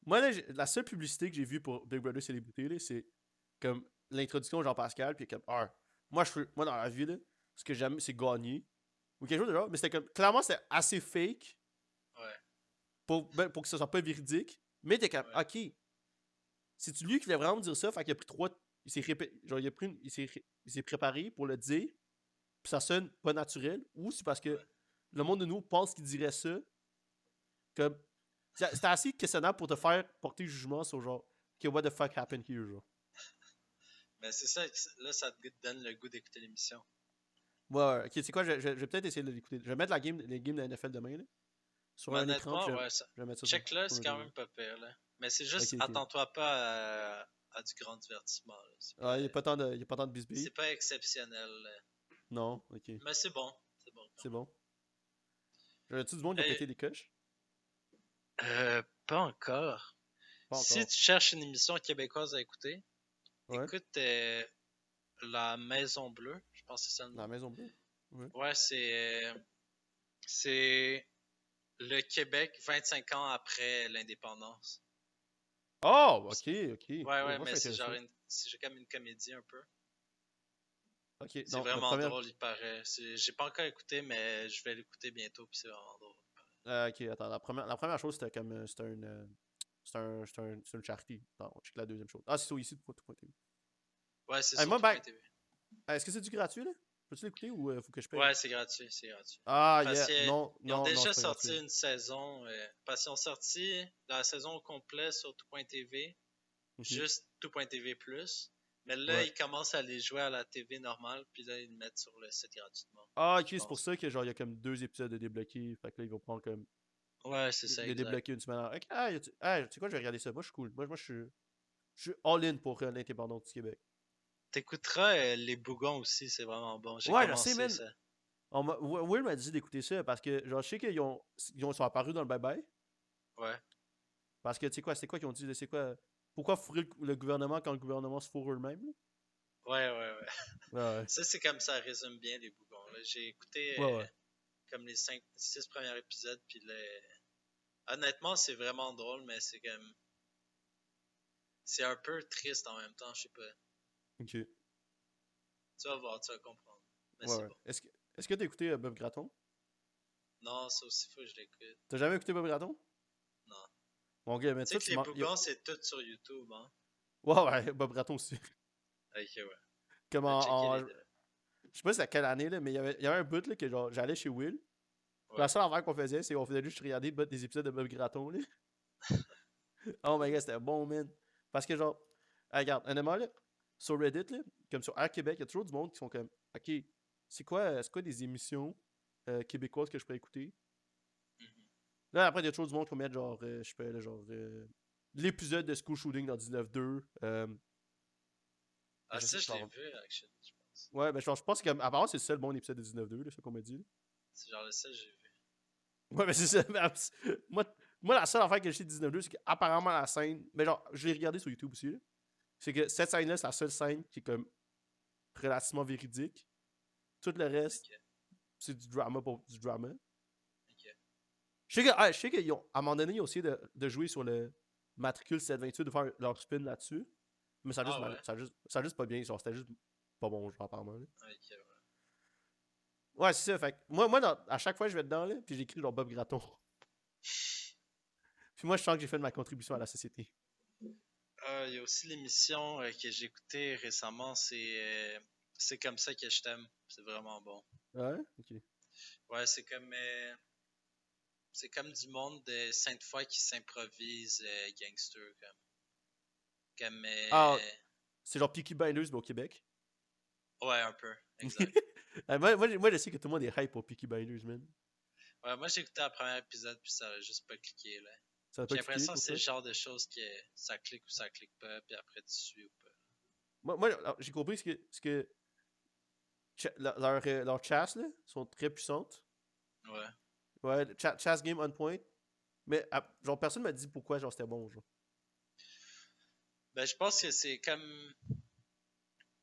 moi, là, la seule publicité que j'ai vue pour Big Brother Célébrité, là, c'est comme l'introduction de Jean-Pascal, puis comme, ah, moi, dans la vie, là, ce que j'aime, c'est gagner. Ou quelque chose de genre, mais c'était comme, clairement, c'était assez fake Ouais, pour que ce soit pas véridique. Mais t'es comme, ouais, ok, c'est-tu lui qui voulait vraiment me dire ça? Fait qu'il a pris trois. Genre, il s'est préparé pour le dire, puis ça sonne pas naturel, ou c'est parce que ouais. le monde de nous pense qu'il dirait ça. Comme, c'était assez questionnable pour te faire porter jugement sur genre, ok, what the fuck happened here, genre. Mais c'est ça, là, ça te donne le goût d'écouter l'émission. Ouais, ouais, ok, c'est quoi, je vais peut-être essayer de l'écouter. Je vais mettre les games de la NFL demain, là, sur Mais un écran, puis honnêtement, ouais, ça... je vais mettre ça check là, sur c'est ma quand télé. même pas pire. Là. Mais c'est Ok, juste, ok. attends-toi pas à du grand divertissement. Là. Ah, il n'y a pas tant de bisbilles. C'est pas exceptionnel. Là. Non, ok. Mais c'est bon. C'est bon quand C'est bon. J'aurais-tu du monde qui a même. pété des coches? Pas encore. Pas Si encore. tu cherches une émission québécoise à écouter, Ouais. écoute La Maison Bleue. Je pense que c'est ça le Dans la nom. Maison Bleue. Ouais. Ouais, c'est le Québec 25 ans après l'indépendance. Oh, ok, ok. Ouais, Oh, ouais, moi, je mais suis c'est genre intéressé. c'est comme une comédie un peu. Ok, C'est non, vraiment drôle, il paraît. J'ai pas encore écouté, mais je vais l'écouter bientôt, puis c'est vraiment drôle. Ok, attends, la première chose, c'était comme, c'est une charité. Non, check la deuxième chose. Ah, c'est ça ici, tout.tv. Ouais, c'est Hey, sur moi, ben, tout.tv. est-ce que c'est du gratuit, là? Peux-tu l'écouter ou faut que je paye? Ouais, c'est gratuit, c'est gratuit. Ah, Parce yeah, qu'ils non, ils ont non, non, déjà c'est pas gratuit. sorti une saison, parce qu'ils ont sorti la saison au complet sur tout.tv, Ok, juste tout.tv plus. Mais là, ouais. ils commencent à les jouer à la TV normale, puis là, ils le mettent sur le site gratuitement, Ah, ok, je c'est pour pense. ça que, genre, il y a comme deux épisodes de débloqués. Fait que là, ils vont prendre comme, Ouais, c'est ça, les exact. débloquer une semaine. Ok, ah, tu sais quoi, je vais regarder ça. Moi, je suis cool. Moi, je suis all-in pour l'indépendance du Québec. T'écouteras Les Bougons aussi, c'est vraiment bon. J'ai Ouais, je sais, commencé man. ça. Will m'a dit d'écouter ça parce que, genre, je sais qu'ils sont apparus dans le bye-bye. Ouais. Parce que, tu sais quoi, c'est quoi qu'ils ont dit, là, c'est quoi, pourquoi fourrer le gouvernement quand le gouvernement se fourre eux-mêmes, là? Ouais, ouais, ouais. Ouais, Ça, c'est comme ça résume bien Les Bougons. Là. J'ai écouté ouais, ouais. comme les 6 premiers épisodes, puis honnêtement, c'est vraiment drôle, mais c'est comme. C'est un peu triste en même temps, je sais pas. Ok. Ouais, Tu vas voir, tu vas comprendre. Mais c'est ouais. bon. Est-ce que t'as écouté Bob Graton? Non, ça aussi, faut que je l'écoute. T'as jamais écouté Bob Graton? Non. Bon, gars, mais Tu sais toi, que Les Bougons, c'est tout sur YouTube, hein? Ouais, ouais, Bob Graton aussi. Ok, ouais. Comme Je vais checker les je deux. sais pas c'est à quelle année, là, mais il y avait un bout, là, que genre, j'allais chez Will. Puis la Ouais. seule affaire qu'on faisait, c'est qu'on faisait juste regarder des épisodes de Bob Graton, là. Oh my god, c'était bon, man. Parce que, genre, regarde, honnêtement, là, sur Reddit, là, comme sur Air Québec, il y a toujours du monde qui sont comme, ok, c'est quoi des émissions québécoises que je pourrais écouter? Mhm. Là, après, il y a toujours du monde qui va mettre, genre, je sais pas, là, genre, l'épisode de School Shooting dans 19-2. Ah, Je ça, sais, je l'ai genre, vu, actually, je pense. ouais, ben, je pense qu'apparemment, c'est le seul bon épisode de 19-2, là, ça qu'on m'a dit, là. C'est genre le seul que j'ai vu. Ouais, mais c'est ça. Moi, moi, la seule affaire que je sais de 19-2, c'est qu'apparemment, la scène, mais genre, je l'ai regardé sur YouTube aussi, là. C'est que cette scène-là, c'est la seule scène qui est comme relativement véridique. Tout le reste, Ok, c'est du drama pour du drama. ok. Je sais qu'à un moment donné, ils ont essayé de jouer sur le matricule 728, de faire leur spin là-dessus. Mais ça a juste, Ah ouais? ça a juste pas bien. Genre, c'était juste pas bon, genre, apparemment. Là. Ok, ouais. Ouais, c'est ça. Fait que moi à chaque fois, je vais dedans, là, puis j'écris genre Bob Graton. Puis moi, je sens que j'ai fait de ma contribution à la société. Il y a aussi l'émission que j'ai écoutée récemment, c'est comme ça que je t'aime. C'est vraiment bon. Ouais? Ok. Ouais, c'est comme du monde de Sainte-Foy qui s'improvise gangster comme Ah, c'est genre Peaky Blinders, mais au Québec. ouais, un peu, exact. Moi, je sais que tout le monde est hype pour Peaky Blinders, man. Ouais, moi j'ai écouté le premier épisode puis ça a juste pas cliqué là. Ça n'a pas J'ai cliqué l'impression que pour c'est toi? le genre de choses que ça clique ou ça clique pas puis après tu suis ou pas. Moi alors, j'ai compris ce que leurs chasses, là, sont très puissantes. Ouais. Ouais, chasse game on point. Mais, genre, personne m'a dit pourquoi, genre, c'était bon, genre. Ben je pense que c'est comme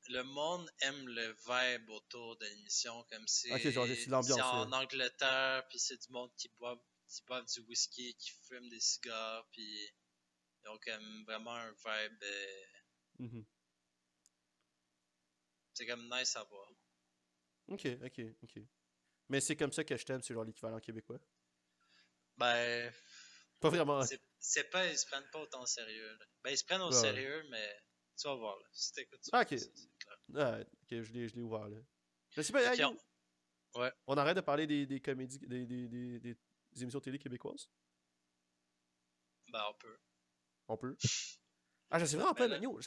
le monde aime le vibe autour de l'émission, comme Ok, genre, c'est c'est l'ambiance, là. en Angleterre, puis c'est du monde qui boivent du whisky, qui fume des cigares, puis ils ont comme vraiment un vibe, Mhm. c'est comme nice à voir. Ok, ok, ok. Mais c'est comme ça que je t'aime, c'est genre l'équivalent québécois. Ben, Pas vraiment. c'est pas, ils se prennent pas autant au sérieux, là. Ben, ils se prennent au Ouais, ouais. sérieux, mais tu vas voir, là. Si t'écoutes, tu vas Ah, voir ok. ça, c'est clair. Ah, ok, je l'ai ouvert, là. Je sais pas, Et hey, puis, yo, ouais, on arrête de parler des comédies, des émissions télé québécoises? ben, on peut. On peut. Ah, je sais vraiment Ben pas, là, man, yo,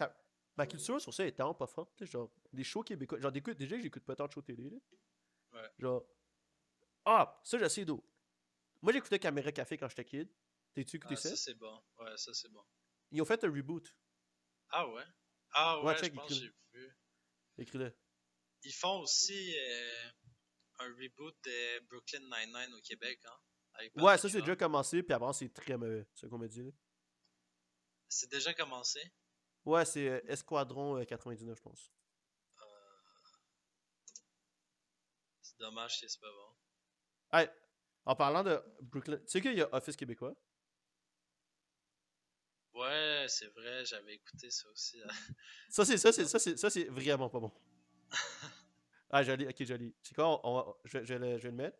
ma culture sur ça est tellement pas forte, là, genre, des shows québécois, genre, déjà, j'écoute pas tant de shows télé, là. ouais. Genre, ça, je sais d'où. Moi, j'écoutais Caméra Café quand j'étais kid. T'as-tu écouté Ah, ça? ça c'est bon. Ouais, ça c'est bon. Ils ont fait un reboot. Ah ouais? Ah Ouais, ouais, je check, pense que écris-le. j'ai vu. Écris-le. Ils font aussi un reboot de Brooklyn Nine-Nine au Québec, hein, avec Ouais, Patrick ça, c'est Huard. déjà commencé, puis avant, c'est très mauvais, ce qu'on m'a dit, là. C'est déjà commencé. Ouais, c'est Esquadron 99, je pense. Euh, c'est dommage que c'est pas bon. Hey, en parlant de Brooklyn, tu sais qu'il y a Office québécois? Ouais, c'est vrai, j'avais écouté ça aussi. Non. Ça, c'est vraiment pas bon. Ah, joli, ok, joli. C'est quoi, je vais le mettre.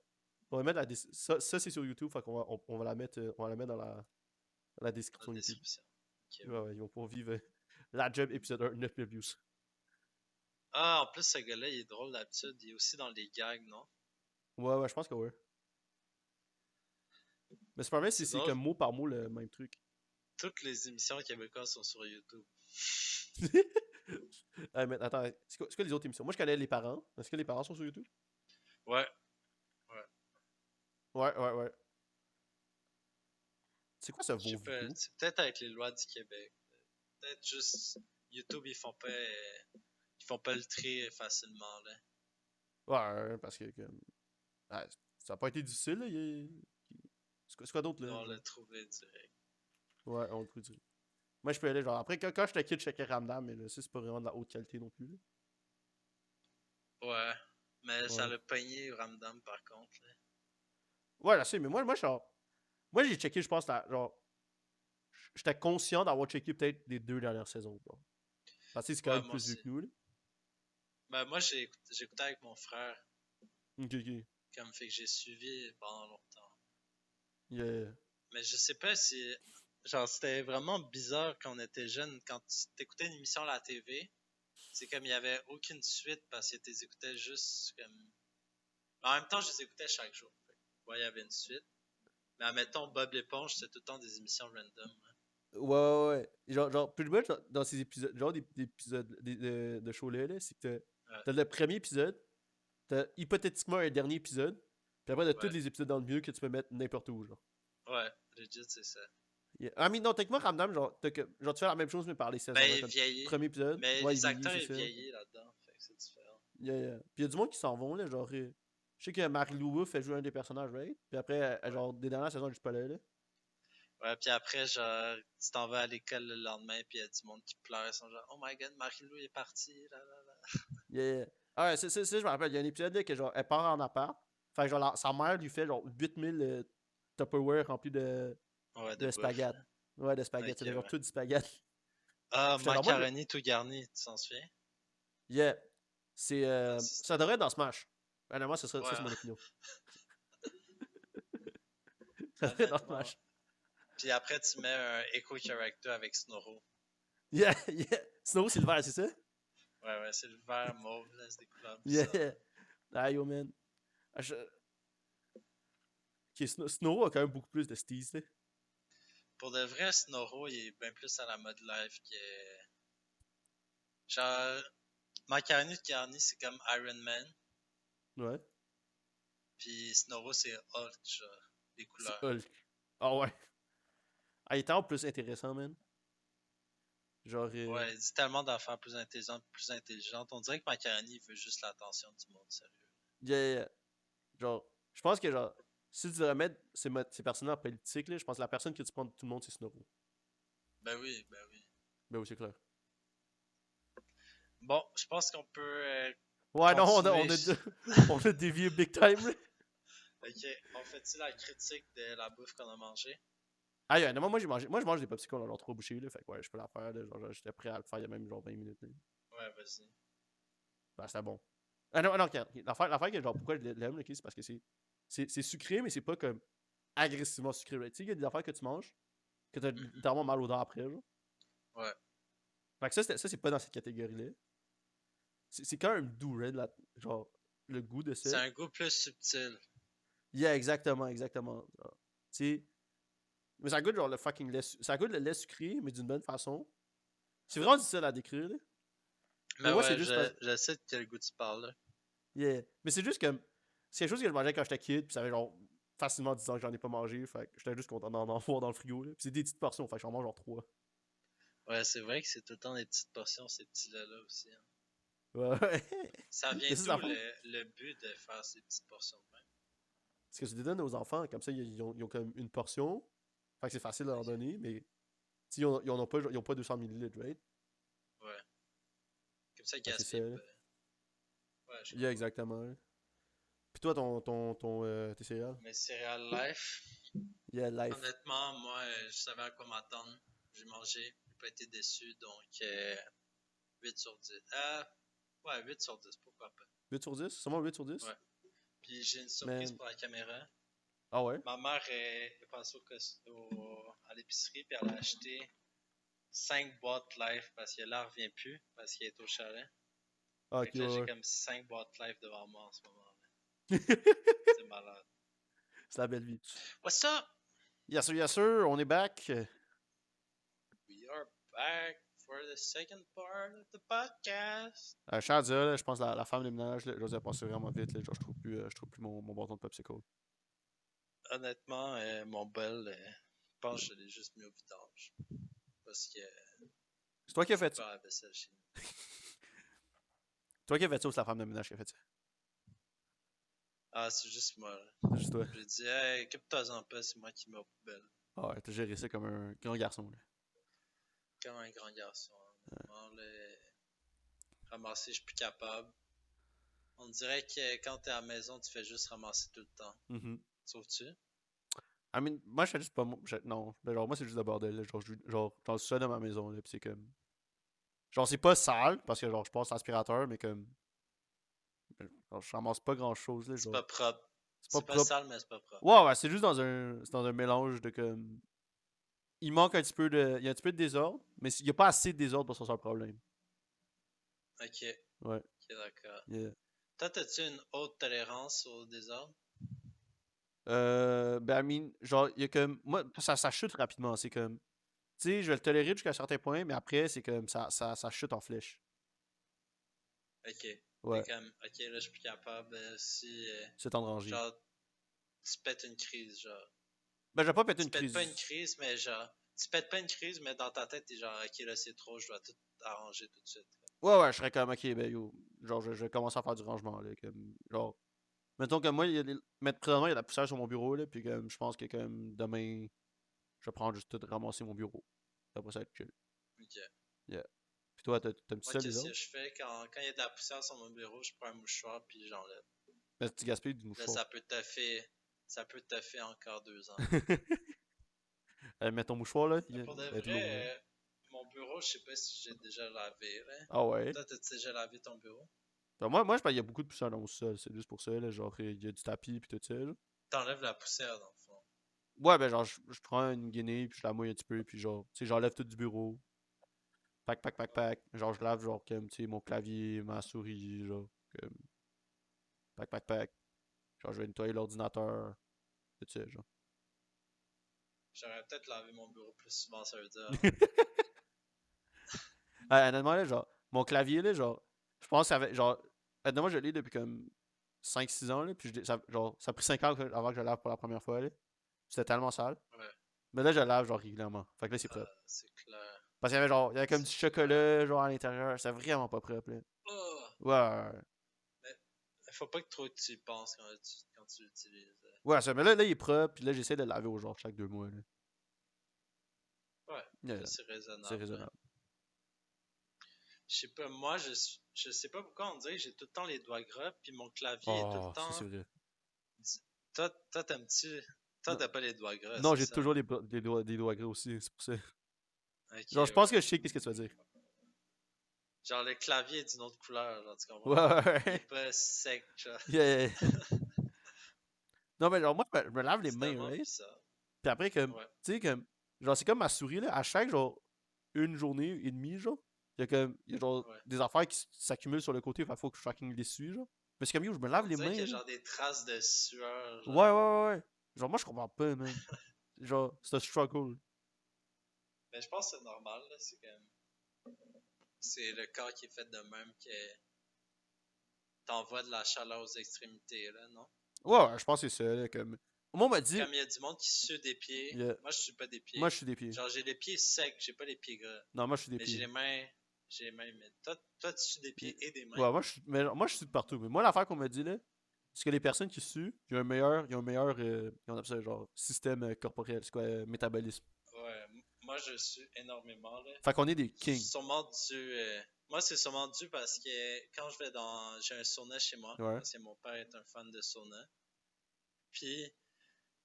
On va mettre ça c'est sur YouTube, fait qu'on on va on va la mettre dans la La description YouTube. description. Ok, Ouais, ouais. ouais, ils vont pouvoir vivre la job épisode 1, 9 000 views. Ah, en plus, ce gars-là, il est drôle d'habitude. Il est aussi dans les gags, non? Ouais, ouais, je pense que ouais. Mais c'est pas vrai, C'est c'est drôle. comme mot par mot le même truc. Toutes les émissions québécoises sont sur YouTube. Mais attends, c'est quoi les autres émissions? Moi, je connais Les Parents. Est-ce que Les Parents sont sur YouTube? Ouais, ouais. Ouais, ouais, ouais. C'est quoi ce Je sais vos pas, vidéos? c'est peut-être avec les lois du Québec. Peut-être juste YouTube, ils font pas le tri facilement, là. Ouais, parce que ça n'a pas été difficile, là. C'est quoi d'autre, Ils là? vont le Genre? trouver direct. Ouais, on le trouve direct. Moi, je peux aller, genre, après, quand j'étais kid, je checkais Ramdam, mais là, ça, c'est pas vraiment de la haute qualité non plus, là. Ouais, mais ça Ouais. l'a pogné Ramdam par contre, là. Ouais, je sais, mais moi, j'ai checké, je pense, genre, j'étais conscient d'avoir checké peut-être les 2 dernières saisons, genre. Parce que c'est quand Ouais, même moi plus vieux aussi. que nous, là. Ben, moi, j'ai écouté avec mon frère, Ok, ok. comme fait que j'ai suivi pendant longtemps. Yeah. Mais je sais pas si. Genre, c'était vraiment bizarre quand on était jeune, quand tu t'écoutais une émission à la TV. C'est comme il y avait aucune suite parce que tu les écoutais juste comme. En même temps, je les écoutais chaque jour. Fait que, ouais, il y avait une suite. Mais admettons, Bob l'éponge, c'était tout le temps des émissions random, hein. Ouais, ouais, ouais. Genre, plus much, dans ces épisodes, genre des épisodes de show-là, là, c'est que Ouais, t'as le premier épisode, t'as hypothétiquement un dernier épisode, puis après, t'as tous ouais, les épisodes dans le milieu que tu peux mettre n'importe où, genre. ouais, legit, c'est ça. Yeah. Ah, mais non, techniquement, Ramdam, genre, tu fais la même chose, mais par les saisons, Ben, là. il T'as le vieillit. premier épisode, Mais ouais, il les vieillit, acteurs, c'est ils ça. vieillissent là-dedans. Fait que c'est différent. Yeah, yeah. Puis il y a du monde qui s'en vont, là, genre. Je sais que Marie-Lou Wolfe fait jouer un des personnages, right? Puis après, Ouais. genre, des dernières saisons, je suis pas là, là. Ouais, puis après, genre, tu t'en vas à l'école le lendemain, puis il y a du monde qui pleure. Ils sont genre, oh my god, Marie-Lou est partie. Là, là, là. Yeah, yeah. Ah, ouais, je me rappelle, il y a un épisode, là, que genre, elle part en appart. Fait que, genre, sa mère lui fait, genre, 8000 Tupperware remplis Ouais, de de bouffe, là. spaghettes. Ouais, de Ok, spaghettes. C'était genre ouais. tout du spaghetti. Ah, J'étais genre, moi, macaroni tout garni, tu t'en souviens? yeah. Ah, ça, Ça c'était devrait bon. être dans Smash. Honnêtement, ça, c'est Ouais, mon opinion. Ça devrait être dans honnêtement. Smash. Puis après, tu mets un Echo Character avec Snoro. Yeah, yeah. Snow, c'est le vert, c'est ça? Ouais, c'est le vert mauve, là, c'est des couleurs bizarres. Yeah. Ah, yo, man. Ah, ok, Snow a quand même beaucoup plus de steez, tu sais. Pour de vrai, Snorro, il est bien plus à la mode live que. Genre, Macaroni de Garni, c'est comme Iron Man. Ouais. Puis Snorro, c'est Hulk, genre, les C'est couleurs. Hulk. Ah ouais. Ah, il est en plus intéressant, man. Genre, Ouais, il dit tellement d'affaires plus intelligentes. On dirait que Macaroni, il veut juste l'attention du monde, sérieux. yeah, yeah, yeah. Genre, je pense que, genre, si tu devrais mettre ces personnages en politique, là, je pense que la personne que tu prends de tout le monde, c'est Snorro. Ben oui, ben oui. Ben oui, c'est clair. Bon, je pense qu'on peut Ouais, non, continuer. on a dévié big time, là. Ok, on fait-tu la critique de la bouffe qu'on a mangée? Ah, yeah, non, moi, moi, je mange des popsicles dans genre 3 bouchées, là. Fait que, ouais, je peux la faire, là. Genre, j'étais prêt à le faire il y a même, genre, 20 minutes, là. Ouais, vas-y. Ben, c'était bon. Ah, non, non, regarde. L'affaire que, genre, pourquoi je l'aime, ok, c'est parce que c'est sucré, mais c'est pas comme agressivement sucré, right? Tu sais, il y a des affaires que tu manges, que t'as Mhm. littéralement mal aux dents après, genre. Ouais. Fait que ça, c'est pas dans cette catégorie-là. C'est quand même doux, right? Genre, le goût de ça. C'est un goût plus subtil. Yeah, exactement, exactement. Genre, tu sais, mais ça goûte genre le fucking lait. Ça goûte le lait sucré, mais d'une bonne façon. C'est vraiment difficile à décrire, là. Mais Mais moi, c'est ouais, juste parce. je sais de quel goût tu parles, là. Yeah. Mais c'est juste comme. C'est quelque chose que je mangeais quand j'étais kid, puis ça fait genre facilement 10 ans que j'en ai pas mangé. Fait que j'étais juste content d'en avoir dans le frigo, là. Puis c'est des petites portions, fait que j'en mange genre 3. Ouais, c'est vrai que c'est tout le temps des petites portions, ces petits là aussi, hein. Ouais. Ça vient Mais ça, c'est d'où l'affaire. le but de faire ces petites portions de même? Parce que tu les donnes aux enfants, comme ça, ils ont comme une portion. Fait que c'est facile à leur Ok. donner, mais. Ils ont pas 200 millilitres, right? Ouais. Comme ça, Fait que c'est ça, gaspille là. pas. Ouais, je Yeah, comprends. exactement, là. Puis toi, tes céréales? Mais Cereal Life, Yeah, life. honnêtement, moi, je savais à quoi m'attendre. J'ai mangé, j'ai pas été déçu, donc 8 sur 10. Ouais, 8 sur 10, pourquoi pas. 8 sur 10? Seulement 8 sur 10? Ouais. Puis j'ai une surprise Man. pour la caméra. Ah ouais? Ma mère est passée à l'épicerie, puis elle a acheté 5 boîtes live parce que là, elle revient plus, parce qu'elle est au chalet. Ah, Fait ok, que là, j'ai ouais, comme 5 boîtes live devant moi en ce moment-là. ouais. C'est malade. C'est la belle vie. What's up? Yes sir, on est back. We are back for the second part of the podcast. Je tiens à dire, là, je pense que la femme de ménage, là, José a passé vraiment vite. Là, genre, je trouve plus mon bâton de popsicle. Honnêtement, mon bol, je pense que je l'ai juste mis au vidange. Parce que C'est toi qui as je fais fait ça. pas la vaisselle chez nous. Toi qui as fait ça ou c'est la femme de ménage qui a fait ça? Ah, c'est juste moi, là. C'est juste toi. J'ai dit, hey, occupe-toi-en pas, c'est moi qui mets aux poubelles. Ah ouais, t'as géré ça comme un grand garçon. Là. Comme un grand garçon. Honnêtement, là, ramasser, je suis plus capable. On dirait que quand t'es à la maison, tu fais juste ramasser tout le temps. Mhm. Sauf-tu? I mean, moi, je fais juste pas. Non, ben, genre, moi, c'est juste le bordel. Là. Genre, dans le sol de ma maison. Là, pis c'est comme. Genre, c'est pas sale parce que genre, je passe l'aspirateur, mais comme. Genre, je ramasse pas grand chose. Là, C'est genre, pas propre. c'est pas C'est pas propre. sale, mais c'est pas propre. Ouais, ouais, c'est juste c'est dans un mélange de comme. Il manque un petit peu de. Il y a un petit peu de désordre, mais il y a pas assez de désordre pour que ça soit un problème. Ok, Ouais. ok, d'accord. Yeah. Toi, as-tu une haute tolérance au désordre? Ben, I mean, genre, il y a comme. Moi, ça chute rapidement. C'est comme. Tu sais, je vais le tolérer jusqu'à un certain point, mais après, c'est comme ça chute en flèche. Ok. T'es Ouais. comme, ok, là, je suis plus capable. Si, C'est en danger. genre, tu pètes une crise, genre. Ben, je vais pas péter Tu une pètes pas une crise. crise, mais genre, tu pètes pas une crise, mais dans ta tête, t'es genre, ok, là, c'est trop, je dois tout arranger tout de suite. Ouais, ouais, je serais comme, ok, ben, yo. Genre, je vais commencer à faire du rangement, là. Comme, genre. Mettons que moi, mais présentement, il y a de la poussière sur mon bureau, là. Puis, comme, je pense que, comme, demain, je vais prendre juste tout ramasser mon bureau. Après ça, être chill. Ok. Yeah. Puis toi, t'aimes-tu Moi, ça, les qu'est-ce que autres? je fais quand il y a de la poussière sur mon bureau, je prends un mouchoir puis j'enlève. Ben, tu gaspilles du Là, mouchoir. ça peut taffer encore 2 ans. Mets ton mouchoir, là. Mais pour de Il est lourd, là. vrai, mon bureau, je sais pas si j'ai déjà lavé, là. Ah ouais. Toi, t'as déjà lavé ton bureau? Ben, moi, il y a beaucoup de poussière dans mon sol. C'est juste pour ça, là. Genre, il y a du tapis, puis tout ça, là. T'enlèves la poussière, dans le fond. Ouais, ben, genre, je prends une guinée, puis je la mouille un petit peu, puis genre, tu sais, j'enlève tout du bureau. Pac. Genre, je lave, genre, comme, tu sais, mon clavier, ma souris, genre, comme, pac. Genre, je vais nettoyer l'ordinateur, tout ça, genre. J'aurais peut-être lavé mon bureau plus souvent, ça veut dire. Honnêtement, là, genre, mon clavier, là, genre, je pense que ça fait, genre, honnêtement, je l'ai depuis comme 5 6 ans, là, puis genre, ça a pris 5 ans avant que je le lave pour la première fois, là. C'était tellement sale. Ouais, Mais là, je le lave, genre, régulièrement. Fait que là, c'est propre. c'est clair. Parce qu'il y avait, genre, il y avait comme du C'est clair. chocolat, genre, à l'intérieur. C'était vraiment pas propre, là. Oh! Ouais. Mais faut pas que trop tu y penses quand tu l'utilises. Ouais, ça, mais là, il est propre, puis là, j'essaie de le laver au genre chaque 2 mois, là. Ouais, Yeah, ça c'est c'est raisonnable. Hein. raisonnable. Je sais pas, moi, je sais pas pourquoi on dirait que j'ai tout le temps les doigts gras, puis mon clavier est tout le Oh, ça, c'est temps. vrai. Toi, t'aimes-tu. Toi, Non, t'as pas les doigts gras, non c'est j'ai ça? toujours des doigts gras aussi, c'est pour ça. Ok, Genre, je pense que ouais. je sais qu'est-ce que tu vas dire. Genre, le clavier est d'une autre couleur, genre, tu Ouais, comprends? Il est ouais. pas sec, genre. Yeah. Non, mais genre, moi, je me lave les C'est mains, tellement right? bizarre. Puis après, comme, Ouais, tu sais, comme, genre, c'est comme ma souris, là, à chaque, genre, une journée et demie, genre, il y a, genre, ouais. des affaires qui s'accumulent sur le côté, fait faut que je fucking les suis, genre. Mais c'est comme, yo, je me lave On les dirait qu'il y mains, a là. genre des traces de sueur, genre. Ouais. Genre, moi, je comprends pas, man. Genre, c'est un struggle. Mais je pense que c'est normal, là. C'est comme. C'est le corps qui est fait de même que t'envoies de la chaleur aux extrémités, là, non? Ouais, je pense que c'est ça, là, comme. Moi, on m'a dit, Comme il y a du monde qui sue des pieds, yeah, moi je suis pas des moi, pieds. je suis des pieds. Genre j'ai les pieds secs, j'ai pas les pieds gras. Non, moi, je suis des Mais pieds. j'ai les mains humides. Toi tu sues des pieds et des mains. Ouais, moi, je suis de partout. Mais moi, l'affaire qu'on m'a dit, là, c'est que les personnes qui suent, ils ont un meilleur, on appelle ça, genre, système corporel, c'est quoi, métabolisme. Ouais, moi je sue énormément, là. Fait qu'on est des kings. Sûrement dû. Moi c'est sûrement dû parce que quand je vais dans. J'ai un sauna chez moi, Ouais. parce que mon père est un fan de sauna. Puis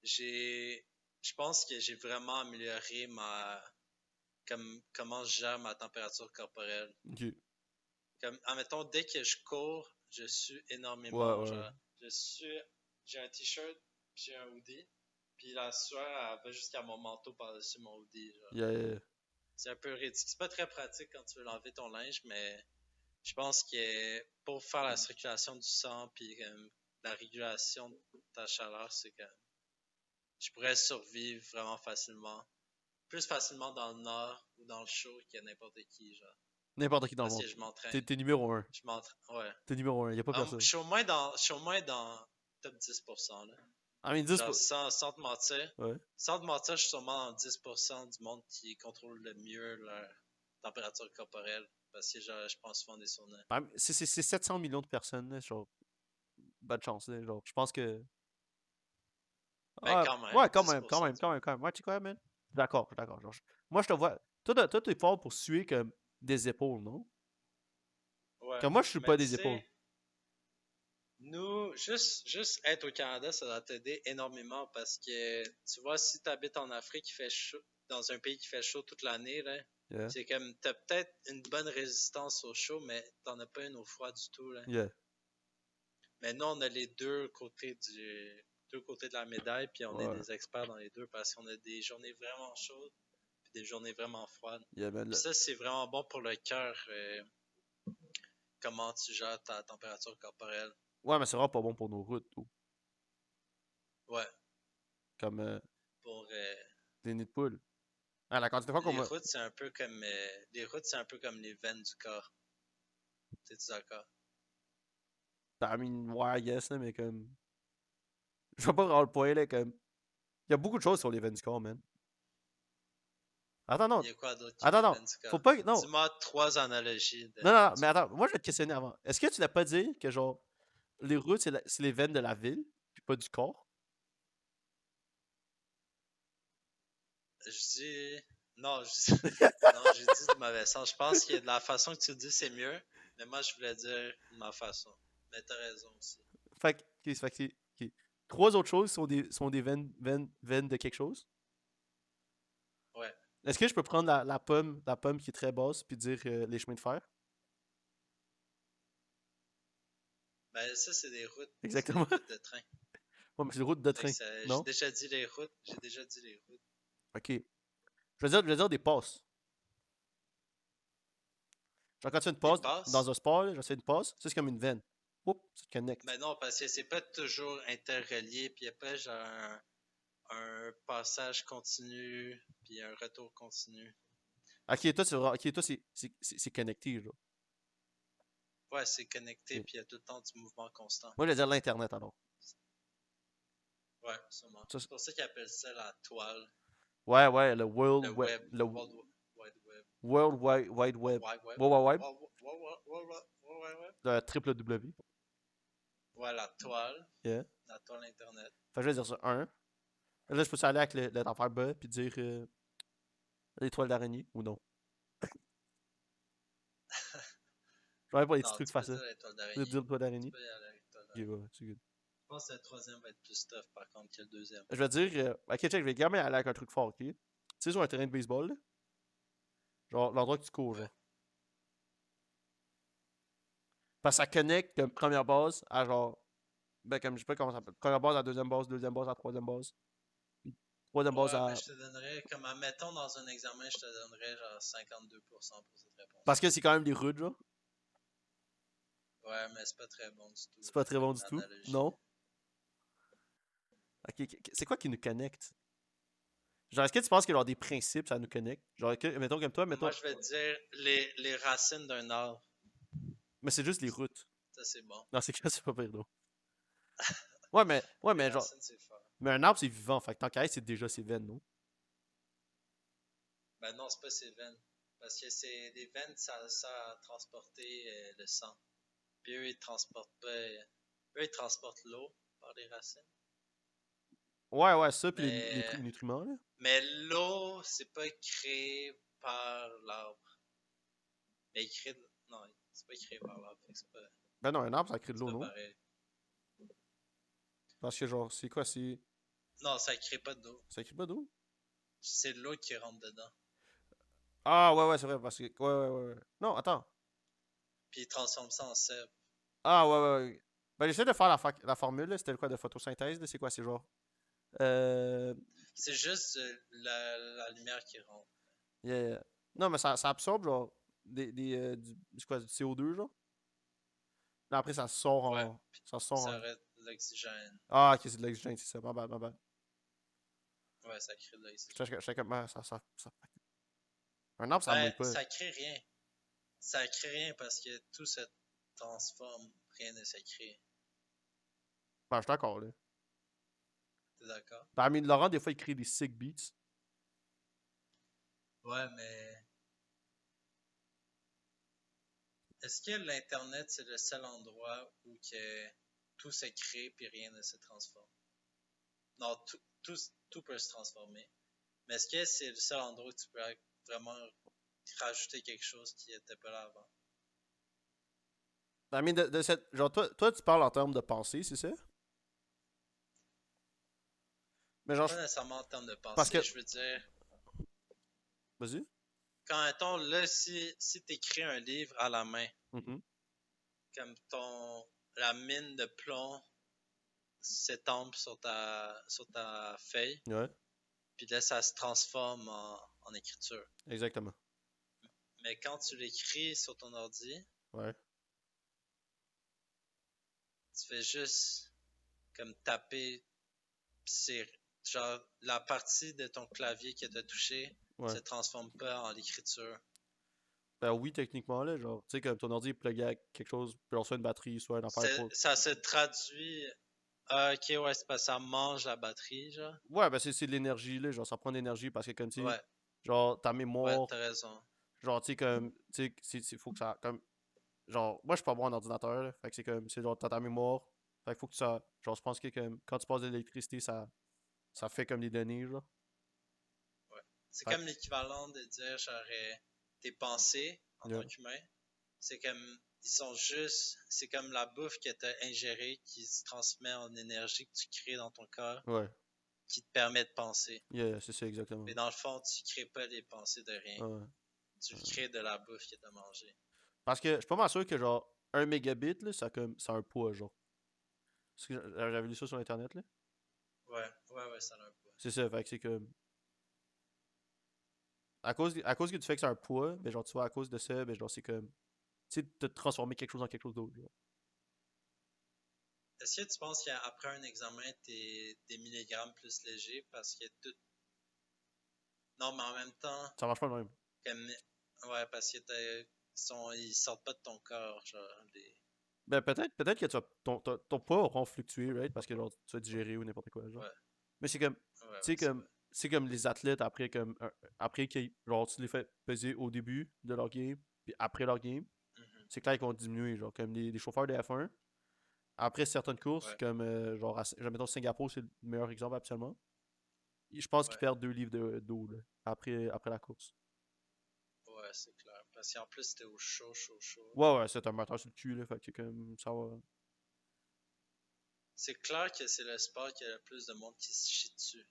j'ai. Je pense que j'ai vraiment amélioré comment je gère ma température corporelle. Ok. Comme, admettons, dès que je cours, je sue énormément. Ouais. Genre, je sue, j'ai un t-shirt, puis j'ai un hoodie, puis la sueur, elle va jusqu'à mon manteau par-dessus mon hoodie. Genre. Yeah. C'est un peu ridicule. C'est pas très pratique quand tu veux l'enlever ton linge, mais je pense que pour faire la circulation du sang, puis la régulation de ta chaleur, c'est que je pourrais survivre vraiment facilement. Plus facilement dans le nord ou dans le chaud que n'importe qui, genre. N'importe qui dans le Parce monde. que je T'es m'entraîne. t'es numéro un. Je m'entraîne. Ouais. T'es numéro un. Y a pas personne. Je suis au moins dans top 10%, là. I mean, 10 Genre, pour... Ouais. sans te mentir, je suis sûrement dans 10% du monde qui contrôle le mieux leur température corporelle. Parce que genre, je pense souvent des saunas. C'est 700 millions de personnes, là, genre, bonne chance, là, genre, je pense que... Ben, Ah, quand même, ouais, quand même, quand 10% même, du quand monde. même, quand même. Ouais, tu sais quoi, man? D'accord, genre, moi, je te vois... Toi, t'es fort pour suer comme des épaules, non? Ouais. Comme moi, je suis Mais pas tu des épaules. sais, nous, juste être au Canada, ça va t'aider énormément parce que, tu vois, si tu habites en Afrique qui fait chaud, dans un pays qui fait chaud toute l'année, là, Yeah. c'est comme, t'as peut-être une bonne résistance au chaud, mais t'en as pas une au froid du tout, là. Yeah. Mais nous, on a les deux côtés de la médaille, puis on est Ouais. des experts dans les deux parce qu'on a des journées vraiment chaudes puis des journées vraiment froides. Yeah, man. Puis ça, c'est vraiment bon pour le cœur, comment tu gères ta température corporelle. Ouais, mais c'est vraiment pas bon pour nos routes, tout. Ouais, Comme pour des nids de poules. Ah, la quantité de fois qu'on les m'a... routes, c'est un peu comme les veines du corps. T'es-tu d'accord? I mean, ouais, yes, là, mais comme... Je vais pas rendre le point, là, comme... Il y a beaucoup de choses sur les veines du corps, man. Attends, non. Il y a quoi d'autre que Attends, les non. veines du Faut corps? pas... Non. Dis-moi trois analogies de Non, veines du mais corps. attends. Moi, je vais te questionner avant. Est-ce que tu n'as pas dit que, genre, les routes, c'est les veines de la ville, puis pas du corps? Je dis. Non, non, j'ai dit de mauvais sens. Je pense que de la façon que tu le dis, c'est mieux. Mais moi, je voulais dire de ma façon. Mais t'as raison aussi. Fait que, ok, ok. Trois autres choses sont des veines de quelque chose. Ouais. Est-ce que je peux prendre la pomme qui est très basse, puis dire les chemins de fer? Ben, ça, c'est des routes. C'est des Exactement. routes de train. Ouais, mais c'est les routes de Fait que train. j'ai Non? déjà dit les routes. J'ai déjà dit les routes. Ok. Je vais dire des passes. Genre, quand tu fais une Des passe dans passes? un sport, là, genre, c'est une passe, ça, c'est comme une veine. Oups, ça te connecte. Mais non, parce que c'est pas toujours interrelié, puis il n'y a pas genre un passage continu, puis un retour continu. Ok, toi, c'est connecté, genre. Ouais, c'est connecté, Ok. puis il y a tout le temps du mouvement constant. Moi, je vais dire l'Internet, alors. Ouais, sûrement. Ça, C'est pour ça qu'ils appellent ça la toile, ouais, le web, World Wide Web. World Wide Web. Wide Web? World Wide Web, Ouais. le triple W. Ouais, Yeah. la toile Internet. Fait que je vais dire ça, un. Là, je peux aller avec l'affaire bas, puis dire l'étoile d'araignée, ou non. Je vais pour les petits Non, trucs tu peux faciles. dire l'étoile Je vais d'araignée. dire l'étoile Tu d'araignée. peux y aller avec l'étoile Ok, d'araignée. ouais, c'est good. Je pense que le troisième va être plus tough, par contre, que le deuxième. Je vais dire, ok, check, je vais quand même aller avec un truc fort, ok? Tu sais, sur un terrain de baseball, là, genre, l'endroit que tu cours, Ouais. genre. Parce que ça connecte comme première base à genre, ben, comme je sais pas comment ça s'appelle. Première base à deuxième base à troisième base. Puis troisième base Ouais, mais à. je te donnerais, comme admettons dans un examen, je te donnerais genre 52% pour cette Parce réponse. que c'est quand même des routes, genre. Ouais, mais c'est pas très bon du tout, C'est pas là, très bon comme du tout. analogie. Non? Ok, c'est quoi qui nous connecte? Genre, est-ce que tu penses qu'il y a genre, des principes, ça nous connecte? Genre, mettons comme toi, Moi, mettons. je vais te dire les racines d'un arbre. Mais c'est juste les routes. Ça, c'est bon. Non, c'est que c'est pas pire, non. Ouais, Les mais genre. racines, c'est fort. Mais un arbre, c'est vivant. Fait que tant qu'à être, c'est déjà ses veines, non? Ben non, c'est pas ces veines. Parce que c'est les veines, ça sert à transporter le sang. Puis eux, ils transportent pas. Eux, ils transportent l'eau par les racines. Ouais, ça, puis Mais, nutriments, là. mais l'eau, c'est pas créé par l'arbre. Mais non, c'est pas créé par l'arbre. Fait que Ben non, un arbre, ça crée de c'est l'eau, pas non? pareil. Parce que genre, c'est quoi? C'est. Non, ça crée pas d'eau. Ça crée pas d'eau? C'est l'eau qui rentre dedans. Ah, ouais, c'est vrai, parce que. Ouais. Non, attends. Puis ils transforment ça en sève. Ah, ouais. Ben, j'essaie de faire la formule, là. C'était quoi de photosynthèse, là? C'est quoi? C'est genre. Euh. C'est juste la lumière qui rentre. Yeah. Non, mais ça absorbe, genre. C'est quoi? Du CO2, genre? Là, après, ça sort Ouais, en. puis Ça sort ça en. arrête l'oxygène. Ah, ok, c'est de l'oxygène, c'est ça. Ma bad. Ouais, ça crée de l'oxygène. J'étais comme. Ah, ça. Un arbre, ça Ben, mouille pas. ça crée rien. Ça crée rien parce que tout se transforme, rien ne se crée. Ben, je suis d'accord, là. T'es d'accord? Ben, Amine Laurent, des fois, il crée des sick beats. Ouais, mais est-ce que l'Internet, c'est le seul endroit où que tout se crée puis rien ne se transforme? Non, tout peut se transformer. Mais est-ce que c'est le seul endroit où tu peux vraiment rajouter quelque chose qui n'était pas là avant? Ben, Amine, de cette. Genre, toi, tu parles en termes de pensée, c'est ça? Mais genre, Pas nécessairement en termes de parce pensée, que. je veux dire, Vas-y. quand mettons, là, si tu écris un livre à la main, Mhm. comme la mine de plomb s'étampe sur ta feuille, Ouais, puis là, ça se transforme en écriture. exactement. Mais quand tu l'écris sur ton ordi, Ouais. tu fais juste comme taper, pis c'est genre la partie de ton clavier qui t'a touché Ouais. se transforme pas en l'écriture. Ben oui, techniquement, là, genre, tu sais, comme ton ordi est plugué à quelque chose, puis soit une batterie, soit une affaire pour. Ça se traduit. Ah, ok, ouais, c'est parce que ça mange la batterie, genre. Ouais, ben c'est de l'énergie, là, genre, ça prend de l'énergie parce que, comme, tu sais, Ouais, genre, ta ouais, mémoire, t'as raison. genre, tu sais, comme, tu sais, faut que ça, comme, genre, moi, je suis pas bon en ordinateur, là, fait que c'est comme, c'est genre, t'as ta mémoire, fait que faut que ça, genre, je pense que, comme, quand tu passes de l'électricité, ça fait comme des données, genre. Ouais. C'est Fait comme l'équivalent de dire, genre, tes pensées en que, tant qu'humain. C'est comme, ils sont juste, c'est comme la bouffe que t'as ingérée qui se transmet en énergie que tu crées dans ton corps, ouais, qui te permet de penser. c'est ça, exactement. Mais dans le fond, tu crées pas les pensées de rien. Ouais. Tu crées de la bouffe que t'as mangée. Parce que je suis pas mal sûr que genre un mégabit là, ça a un poids genre. Parce que j'avais lu ça sur internet là. Ouais, ça a un poids. C'est ça, fait que c'est comme à cause que tu fais que c'est un poids, ben genre tu vois à cause de ça, ben genre c'est comme tu sais, de transformer quelque chose en quelque chose d'autre. Genre. Est-ce que tu penses qu'après un examen, t'es des milligrammes plus léger parce que tout. Non, mais en même temps, Ça marche pas de même. comme. Ouais, parce que ils sortent pas de ton corps, genre. Ben, peut-être que ton poids aura fluctué, right? Parce que genre, tu vas digérer ou n'importe quoi, genre. Ouais, Mais c'est comme, tu ouais, ouais, sais, c'est vrai. c'est comme les athlètes après, après qu'ils, genre, tu les fais peser au début de leur game, puis après leur game, Mhm, c'est clair qu'ils vont diminuer, genre, comme les chauffeurs de F1. Après certaines courses, ouais, comme, genre, mettons Singapour, c'est le meilleur exemple absolument. Je pense qu'ils ouais, perdent 2 livres d'eau, là, après la course. ouais, c'est clair. Parce qu'en plus, t'es au chaud, chaud, chaud. Ouais, c'est un moteur sur le cul, là, fait que comme, ça va. C'est clair que c'est le sport qui a le plus de monde qui se chie dessus.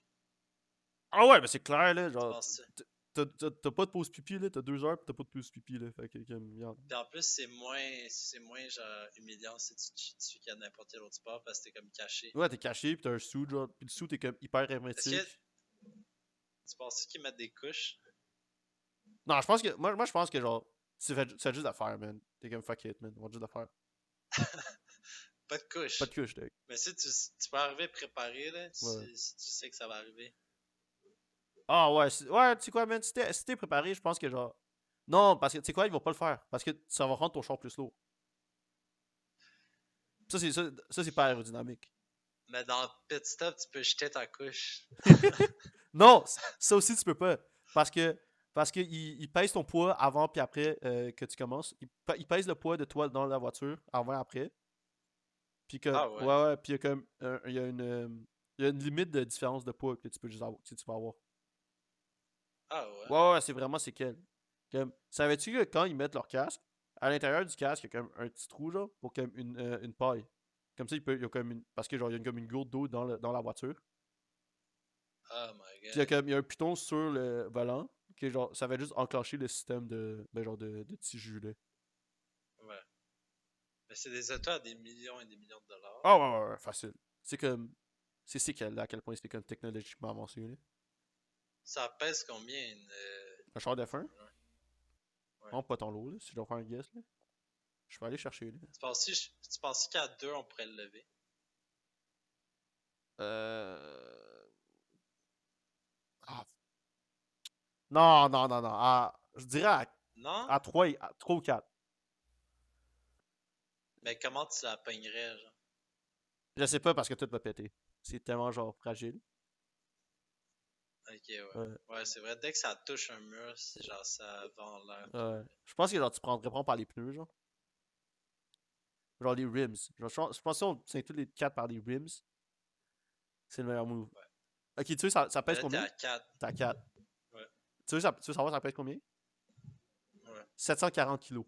Ah ouais, mais c'est clair, là, Tu genre, penses-tu? t'as pas de pause pipi, là, t'as 2 heures, pis t'as pas de pause pipi, là, fait que, comme, regarde. Puis en plus, c'est moins genre humiliant si tu te chies dessus qu'il y a n'importe quel autre sport parce que t'es comme caché. Ouais, t'es caché, pis t'as un suit, genre, pis le suit est comme hyper Est-ce que hermétique. tu penses qu'ils mettent des couches? Non, je pense que, moi je pense que, genre, tu fais juste d'affaires, man. T'es comme, fuck it, man, on va juste d'affaires. Pas de Pas de couches. couche, t'es. Mais si tu peux arriver préparé, là, Ouais. si tu sais que ça va arriver. Ah ouais, ouais, tu sais quoi, man, si t'es préparé, je pense que, genre, non, parce que, tu sais quoi, ils vont pas le faire, parce que ça va rendre ton char plus lourd. Ça, c'est pas aérodynamique. Mais dans le pit stop, tu peux jeter ta couche. Non, ça aussi, tu peux pas. Parce que il pèse ton poids avant puis après que tu commences. Il pèse le poids de toi dans la voiture avant et après. Puis comme, Ah ouais? ouais, puis il y a comme, il y a une limite de différence de poids que tu peux juste avoir, que tu peux avoir. Ah ouais? Ouais, c'est quel. Comme, savais-tu que quand ils mettent leur casque, à l'intérieur du casque, il y a comme un petit trou, genre, pour comme une paille. Comme ça, il y a comme parce que genre, il y a comme une gourde d'eau dans la voiture. Oh my Puis god. il y a un piton sur le volant, qui est genre, ça va juste enclencher le système de petits jus, là. Ouais. Mais c'est des autos à des millions et des millions de dollars. Ah ouais, facile. C'est comme, c'est à quel point c'est comme technologiquement avancé, là. Ça pèse combien Un char de fin, Formule 1? Ouais. non, pas ton lot, là, si je dois faire un guess, là. Je vais aller chercher, là. Tu penses qu'à deux, on pourrait le lever? Euh... Ah, non. Je dirais Non? à 3, à 3 ou 4. Mais comment tu la pognerais, genre? Je sais pas parce que tout va péter. C'est tellement genre fragile. Ok, ouais. Ouais, Ouais, c'est vrai. Dès que ça touche un mur, c'est genre ça va en l'air. ouais. Je pense que genre, tu prendrais prendre par les pneus, genre. Genre les rims. Genre, je pense que si on tient tous les 4 par les rims, c'est le meilleur move. Ouais. Ok, tu sais, ça Mais pèse là, t'es combien? à 4. T'as 4. Ouais. Tu veux savoir ça pèse combien? Ouais. 740 kilos.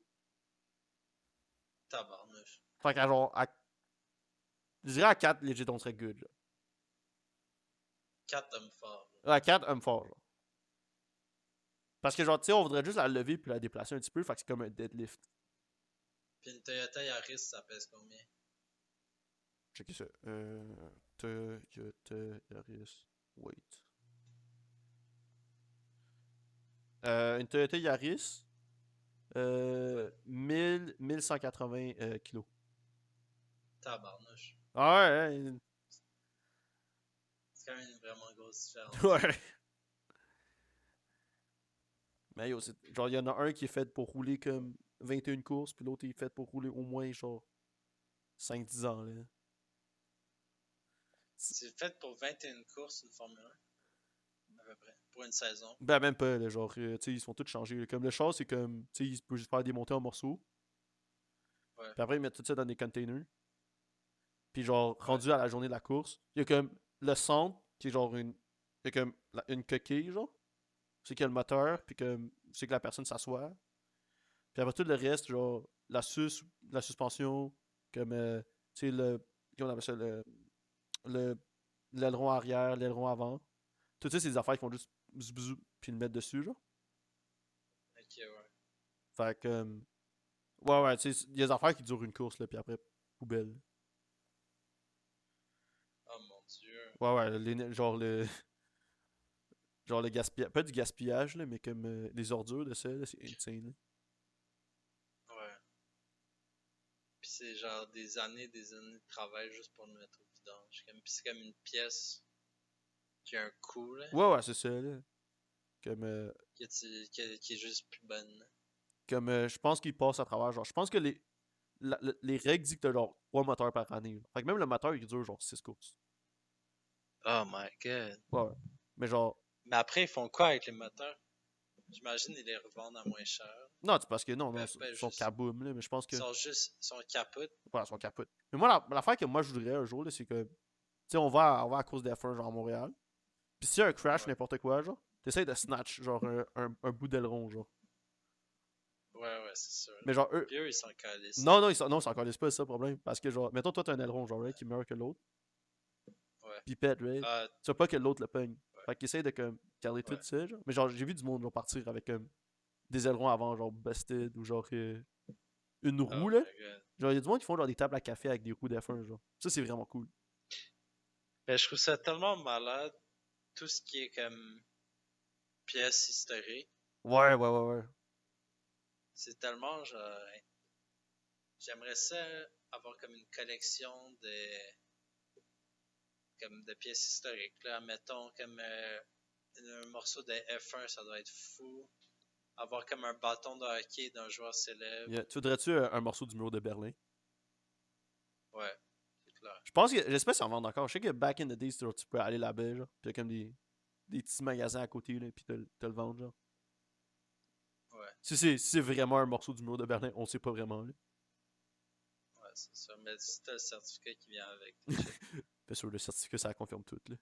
Tabarnouche. Fait qu'à genre, je dirais à 4, legit, on serait good, là. 4 hommes forts. Ouais, à 4, homme fort, genre. Parce que genre, tu sais, on voudrait juste la lever puis la déplacer un petit peu, fait que c'est comme un deadlift. Puis une Toyota Yaris, ça pèse combien? Checker ça. Toyota Yaris. Wait. Une Toyota Yaris, Ouais. 1180 kilos. Tabarnouche. Ah ouais, C'est quand même une vraiment grosse différence. ouais. Mais yo, genre, il y en a un qui est fait pour rouler comme 21 courses, puis l'autre est fait pour rouler au moins genre 5-10 ans, là. C'est fait pour 21 courses, une Formule 1, à peu près. Pour une saison. Ben, même pas, là, genre, tu sais, ils sont tous changés, là. Comme le char, c'est comme, tu sais, il peut juste faire démonter en morceaux, Ouais. puis après, ils mettent tout ça dans des containers. Puis genre, Ouais. rendu à la journée de la course, il y a comme le centre, qui est genre il y a comme une coquille, genre. C'est qu'il y a le moteur, Ouais. puis que c'est que la personne s'assoit. Puis après tout le reste, genre, la suspension, comme, tu sais, comment on appelle ça, le, l'aileron arrière, l'aileron avant. Tout ça, c'est des affaires qui font juste bzou, puis le mettre dessus, genre. Ok, ouais. Fait que, ouais, tu sais, il y a des affaires qui durent une course, là, puis après, poubelle. Oh mon dieu. Ouais, genre le gaspillage, pas du gaspillage, là, mais comme les ordures de ça, là, c'est insane, là. Ouais. Puis c'est genre des années de travail juste pour le mettre au vidange. Puis c'est comme une pièce qui a un coût, là, Ouais, c'est ça, là. Comme, qui est juste plus bonne. Là. comme je pense qu'ils passent à travers, genre, je pense que les règles disent que t'as genre 3 moteurs par année. Là. Fait que même le moteur, il dure genre 6 courses. Oh my god. Ouais. Mais genre, Mais après, ils font quoi avec les moteurs? J'imagine qu'ils les revendent à moins cher. non, c'est parce que non, Ben, ils pas sont juste. kaboom, là, mais je pense que, Ils sont capotes. voilà, ils sont capotes. Mais moi, l'affaire que moi je voudrais un jour, là, c'est que, tu sais, on va à cause d'F1, genre à Montréal. Puis s'il y a un crash, Ouais. n'importe quoi, genre, t'essayes de snatch, genre, un bout d'aileron, genre. Ouais, c'est sûr. Mais genre, eux. Puis eux, ils s'en calissent. Non, ils s'en connaissent pas, c'est ça le problème. Parce que, genre, mettons, toi, t'as un aileron, genre, right, qui est meilleur que l'autre. Ouais. Puis pète, right. Ah, Tu veux pas que l'autre le pogne. ouais. Fait qu'ils essayent de, comme, garder tout Ouais. ça, genre. Mais genre, j'ai vu du monde, genre, partir avec, des ailerons avant, genre, busted, ou genre, une Oh roue, my là. god. Genre, il y a du monde qui font, genre, des tables à café avec des roues d'F1, genre. Ça, c'est vraiment cool. Ben, je trouve ça tellement malade, tout ce qui est comme pièces historiques. Ouais. C'est tellement genre. J'aimerais ça avoir comme une collection de pièces historiques. Là, mettons comme un morceau de F1, ça doit être fou. Avoir comme un bâton de hockey d'un joueur célèbre. Yeah. Tu voudrais-tu un morceau du mur de Berlin? Ouais, c'est clair. Je pense que, j'espère qu'ils en vendent encore. Je sais que back in the days, tu peux aller là-bas, genre. Puis il y a comme des petits magasins à côté, là, puis te le vendre, genre. Ouais, Si c'est vraiment un morceau du mur de Berlin, on sait pas vraiment, là. ouais, c'est ça. Mais si t'as le certificat qui vient avec. Bien sûr, le certificat, ça confirme tout, là.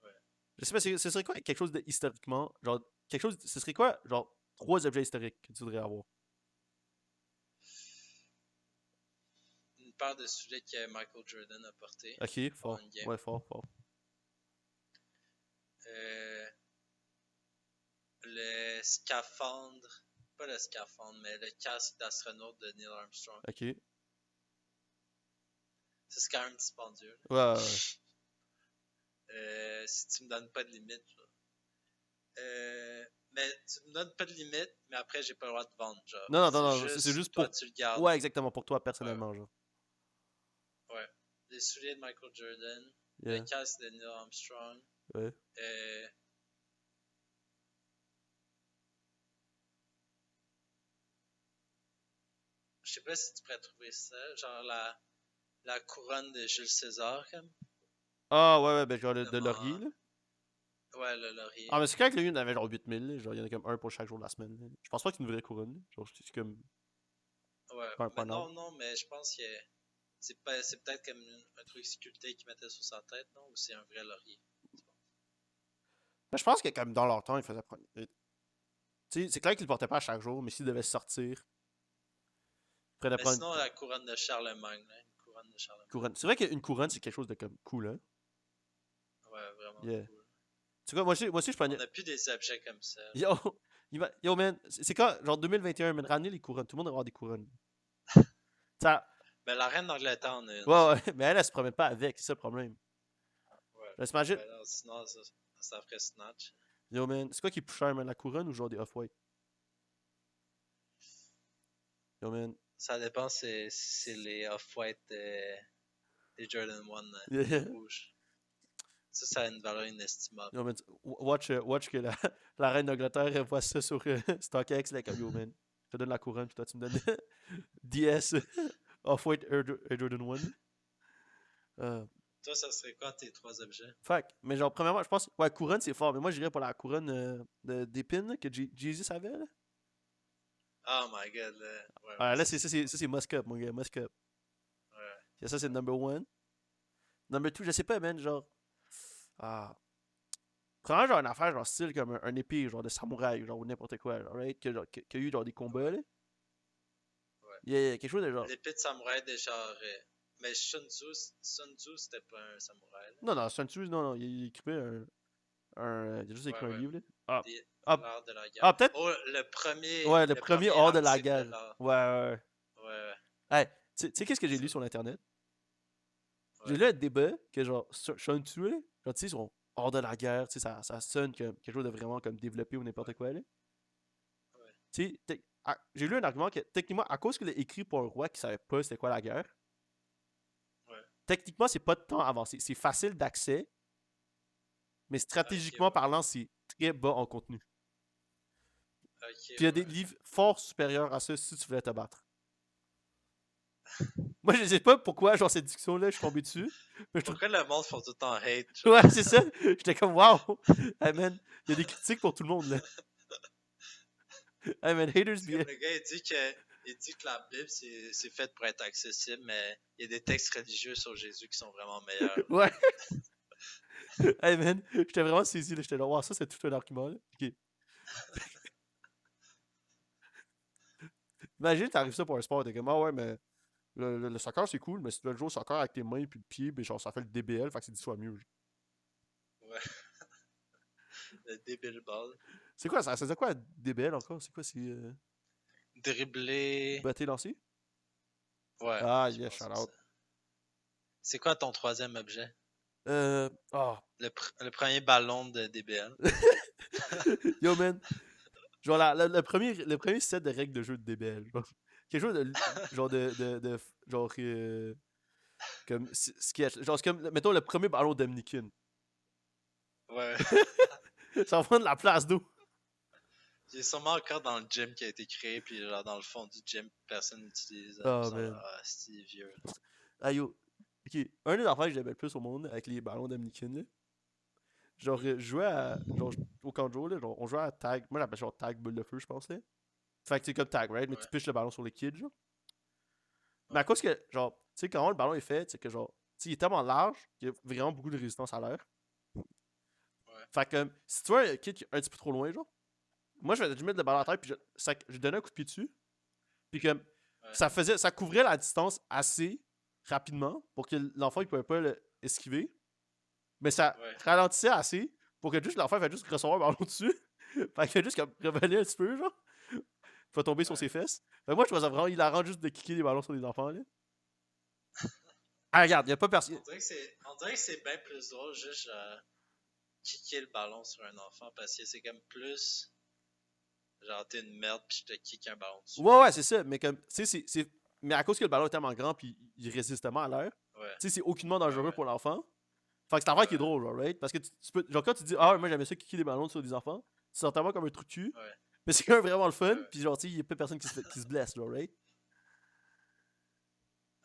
Ouais. Je sais pas, ce serait quoi quelque chose de historiquement, genre, quelque chose, ce serait quoi, genre, 3 objets historiques que tu voudrais avoir? Une paire de souliers que Michael Jordan a porté Ok, pendant fort. une game. Ouais, fort. Euh, le scaphandre, pas le scaphandre, mais le casque d'astronaute de Neil Armstrong. Ok. Ouais. Ça, c'est quand même dispendieux. Si tu me donnes pas de limite. Mais tu me donnes pas de limite, mais après, j'ai pas le droit de vendre. Genre. Non, c'est juste toi, pour. tu le gardes. Ouais, exactement, pour toi, Ouais, personnellement, genre. ouais. Les souliers de Michael Jordan, le Yeah, casque de Neil Armstrong. ouais. Euh, je sais pas si tu pourrais trouver ça. Genre la couronne de Jules César, comme. Ah, ouais, ben, genre, de Comme laurier, là. Ouais, le laurier. Ah, mais c'est quand que lui, il en avait genre 8000, là. Genre, il y en a comme un pour chaque jour de la semaine, là. Je pense pas que c'est une vraie couronne, là. Genre, c'est comme. Ouais, Pas mais un arbre. non, mais je pense que c'est peut-être comme un truc sculpté qu'il mettait sur sa tête, non? Ou c'est un vrai laurier? Ben, je pense que, comme dans leur temps, ils faisaient. Tu sais, c'est clair qu'ils le portaient pas à chaque jour, mais s'ils devaient sortir, ils prenaient Mais prendre une sinon, la couronne de Charlemagne, là, une couronne de Charlemagne. couronne. C'est vrai qu'une couronne, c'est quelque chose de comme cool, hein. Ouais, vraiment Yeah. cool. Tu vois, moi aussi, je On prenais. n'a plus des objets comme ça. Yo, yo, man, c'est quand, genre 2021, man, ramener les couronnes. Tout le monde va avoir des couronnes. Ça, Mais la reine d'Angleterre en a une. ouais, mais elle se promène pas avec, c'est ça le problème. Ouais. Là, t'imagines, Ben non, sinon, ça ferait snatch. yo, man, c'est quoi qui est plus cher, man, la couronne ou genre des off-white? Yo, man. Ça dépend si c'est les Off-White des Jordan 1 Yeah. rouges. Ça a une valeur inestimable. Yo, man, watch que la reine d'Angleterre, elle voit ça sur StockX, là, comme yo, man. Je te donne la couronne, puis toi, tu me donnes DS Off-White Air Jordan 1. Toi, ça serait quoi tes 3 objets? Fait mais genre, premièrement, je pense, ouais, couronne, c'est fort, mais moi, j'irais pour la couronne d'épines là, que Jesus avait, là. Oh my god, là. Ouais, Ah, là, ça, c'est Must-Cup, mon gars, Must-Cup. ouais. Et ça, c'est number one. Number two, je sais pas, man, genre. Ah. Prends genre une affaire, genre style comme un épée, genre de samouraï, genre ou n'importe quoi, genre, right? Qui a eu genre des combats, là. Ouais. Il y a quelque chose de genre. L'épée de samouraï de genre. Mais Sun Tzu, c'était pas un samouraï. Là. Non, Sun Tzu, non, il écrivait il a juste écrit un Ouais. livre, là. Ah, L'art de la guerre. ah peut-être. Oh, le premier. Ouais, le premier hors de la article guerre. l'art. Ouais. Ouais. Hey, tu sais, qu'est-ce que j'ai Ça. lu sur Internet? J'ai Ouais. lu un débat que genre Sun Tzu, là, genre tu sais, ils sont hors de la guerre, tu sais, ça sonne comme quelque chose de vraiment comme développé ou n'importe quoi, là. Ouais. Tu sais, j'ai lu un argument que, techniquement, à cause qu'il a écrit pour un roi qui savait pas c'était quoi la guerre, Ouais. techniquement, c'est pas de temps avancé. C'est facile d'accès, mais stratégiquement Ok, ouais. parlant, c'est très bas en contenu. Ok, Puis il y a des ouais. livres fort supérieurs à ça si tu voulais te battre. Moi, je sais pas pourquoi, genre, cette discussion-là, je suis tombé dessus. Mais je trouve... Pourquoi le monde font tout le temps hate, genre? Ouais, c'est ça. J'étais comme, wow! Hey man, il y a des critiques pour tout le monde, là. Hey man, haters C'est be. comme le gars, il dit que la Bible, c'est fait pour être accessible, mais il y a des textes religieux sur Jésus qui sont vraiment meilleurs. Ouais. Hey man, j'étais vraiment saisi, là. J'étais là, wow, ça, c'est tout un argument, là. Ok. Imagine, t'arrives ça pour un sport, t'es comme, ah ouais, mais le soccer, c'est cool, mais si tu veux jouer au soccer avec tes mains puis le pied, ben genre, ça fait le DBL, fait que c'est 10 fois mieux. Ouais, le débile ball. C'est quoi ça? Ça faisait quoi DBL encore? C'est quoi? C'est Dribbler. batté lancé? Ouais, Ah, je yeah, pense shout que c'est out. ça. C'est quoi ton troisième objet? Ah. Le premier ballon de DBL. Yo, man. Genre, le premier set de règles de jeu de DBL. Genre. Quelque chose de. Genre genre. Comme. Sketch. Genre, c'est comme. Mettons le premier ballon dominicain. Ouais. Ça va prendre la place d'eau. Il est sûrement encore dans le gym qui a été créé, puis genre dans le fond du gym, personne n'utilise. Oh, Ils sont là, man. ah, c'est vieux. Ah, yo. Ok. Un des affaires que j'aimais le plus au monde avec les ballons dominicains, là. Genre, je jouais à. Genre, au camp de jour, là. Genre, on jouait à tag. Moi, j'appelle ça tag boule de feu, je pense, là. Fait que c'est comme tag, right? Mais tu Ouais, piches le ballon sur les kids, genre. Mais à ouais, cause que, genre, tu sais, comment le ballon est fait, c'est que, genre, tu sais, il est tellement large qu'il y a vraiment beaucoup de résistance à l'air. ouais, Fait que, si tu vois un kid qui est un petit peu trop loin, genre, moi, je vais mettre le ballon à ouais, terre, puis je donnais un coup de pied dessus. Puis comme, ouais, ça couvrait la distance assez rapidement pour que l'enfant, il pouvait pas esquiver. Mais ça ouais. ralentissait assez pour que juste l'enfant fait juste recevoir le ballon dessus. Fait qu'il fait juste comme revenir un petit peu, genre. Il va tomber sur Ouais. ses fesses. Fait que moi, je trouvais ça vraiment hilarant juste de kicker des ballons sur les enfants, là. Ah, regarde, y a pas personne. On dirait que c'est bien plus drôle juste kicker le ballon sur un enfant parce que c'est comme plus genre t'es une merde puis je te kick un ballon dessus. Ouais, ouais, c'est ça. Mais comme, tu sais, mais à cause que le ballon est tellement grand puis il résiste tellement à l'air, Ouais, tu sais, c'est aucunement ouais, dangereux ouais, pour l'enfant. Fait que c'est l'affaire qui est ouais, drôle, genre, right? Parce que tu peux, genre, quand tu dis, ah, ouais, moi j'aimais ça kicker des ballons sur des enfants, tu sens tellement comme un trou de cul. ouais, Mais c'est quand même vraiment le fun, ouais. puis genre, tu sais, il y a pas personne qui se blesse, genre, right?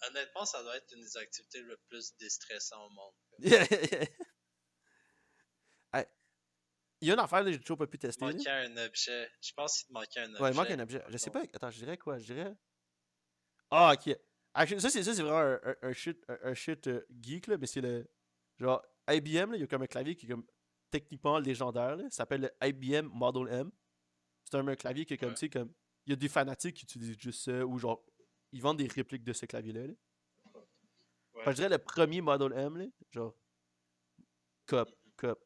Honnêtement, ça doit être une des activités le plus déstressantes au monde. Yeah, yeah, yeah. Hey, il y a une affaire, là, j'ai toujours pas pu Il tester, là. manquait un objet. Je pense qu'il te manquait un Ouais, il manque objet. un objet. Dans le Je sais fond. pas, attends, je dirais quoi? Je dirais. Ah, ok. Actually, ça, c'est vraiment un shit geek, là, mais c'est le. Genre, IBM, là, il y a comme un clavier qui est comme techniquement légendaire, là. Ça s'appelle le IBM Model M. C'est un clavier qui est comme, Ouais, tu sais, comme. Il y a des fanatiques qui utilisent juste ça, ou genre, ils vendent des répliques de ce clavier-là, là. Fait que ouais. je dirais le premier Model M, là. Genre, Cup, Mhm. Cup.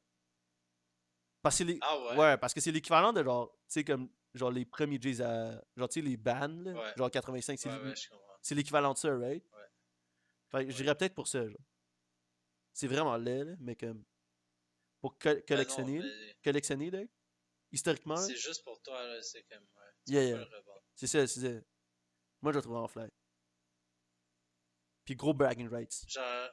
Parce que c'est Ah ouais? ouais, parce que c'est l'équivalent de genre, tu sais, comme, genre les premiers Jays à. Genre, tu sais, les bands, là. Ouais, Genre 85, ouais, ouais, je comprends. c'est l'équivalent de ça, right? Ouais, Fait que je ouais. dirais peut-être pour ça, genre. C'est vraiment laid, là, mais comme. Pour Ben non, mais collectionner, là, historiquement, là. c'est juste pour toi, là. C'est comme, ouais. Tu Yeah, peux pas yeah. le revendre. C'est ça, c'est ça. Moi, je le trouve en fly. Puis gros bragging rights. Genre,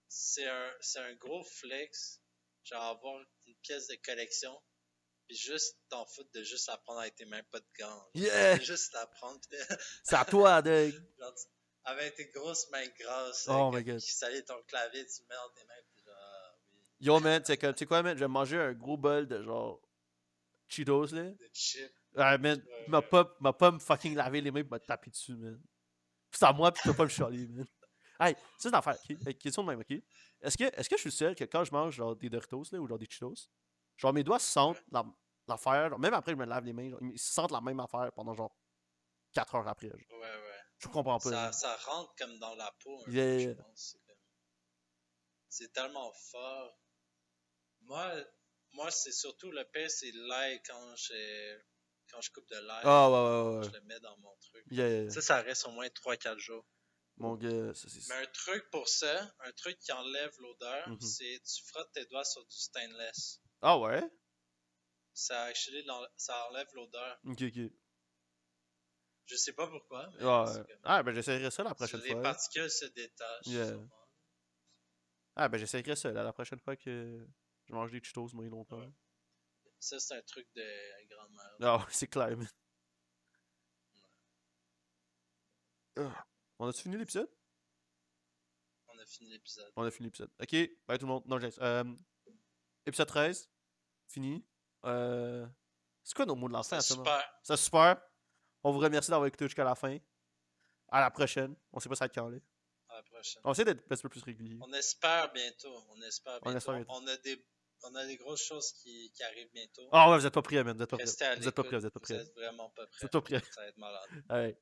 c'est un gros flex. Genre, avoir une pièce de collection. Puis juste t'en foutre de juste la prendre avec tes mains, pas de gants. Genre. Yeah! Juste la prendre. C'est à toi, Doug! Genre, avec tes grosses mains grasses, Oh my comme, god. qui salissent ton clavier, tu le mets dans tes mains. Puis genre, ah, oui. Yo, man, tu sais quoi, man? Je vais manger un gros bol de genre Cheetos, là. De chip. Ah, man, Ouais, m'a ouais. pas me fucking laver les mains pis m'a tapé dessus, man. C'est à moi pis tu peux pas me chialer, man. Hey, c'est une affaire, ok? Hey, question de même, ok? Est-ce que je suis seul que quand je mange genre des Doritos, là, ou genre des Cheetos, genre mes doigts sentent Ouais, l'affaire, genre, même après je me lave les mains, genre, ils sentent la même affaire pendant genre 4 heures après, genre. ouais, ouais. Je comprends pas, là. Ça rentre comme dans la peau un Yeah, peu, yeah, je yeah. pense. C'est tellement fort. Moi, moi c'est surtout le pire, c'est l'ail quand je coupe de l'ail, Ah, puis ouais, ouais, je ouais. le mets dans mon truc. Yeah, yeah, yeah. Ça reste au moins 3 4 jours. Mon gars, ça c'est. Mais un truc pour ça, un truc qui enlève l'odeur, Mhm. c'est tu frottes tes doigts sur du stainless. Ah, ouais? Ça enlève l'odeur. Ok, ok. Je sais pas pourquoi, mais Ouais. c'est comme. Ah, ben j'essaierai ça la prochaine Les fois. particules se détachent, Yeah. sûrement. Ah, ben j'essaierai ça la prochaine fois que je mange des Cheetos, moi, longtemps. Ouais. Ça, c'est un truc de grand-mère. Ah, ouais, c'est clair, man. Ah. On a-tu fini l'épisode? On a fini l'épisode. On a fini l'épisode. Ok, bye tout le monde. Non, épisode 13, fini. C'est quoi nos mots de la fin, C'était actuellement? super. C'est super. On vous remercie d'avoir écouté jusqu'à la fin. À la prochaine. On sait pas ça va être quand, là. À la prochaine. On va essayer d'être un petit peu plus régulier. On espère bientôt. On espère On bientôt. espère bientôt. On a des grosses choses qui arrivent bientôt. Ah ouais, vous êtes pas prêts, man. Vous êtes pas prêts. Restez à Vous êtes pas l'écoute. prêts, vous êtes pas Vous prêts. êtes vraiment pas Vous prêts. êtes pas prêts. Ça va être malade. Alright.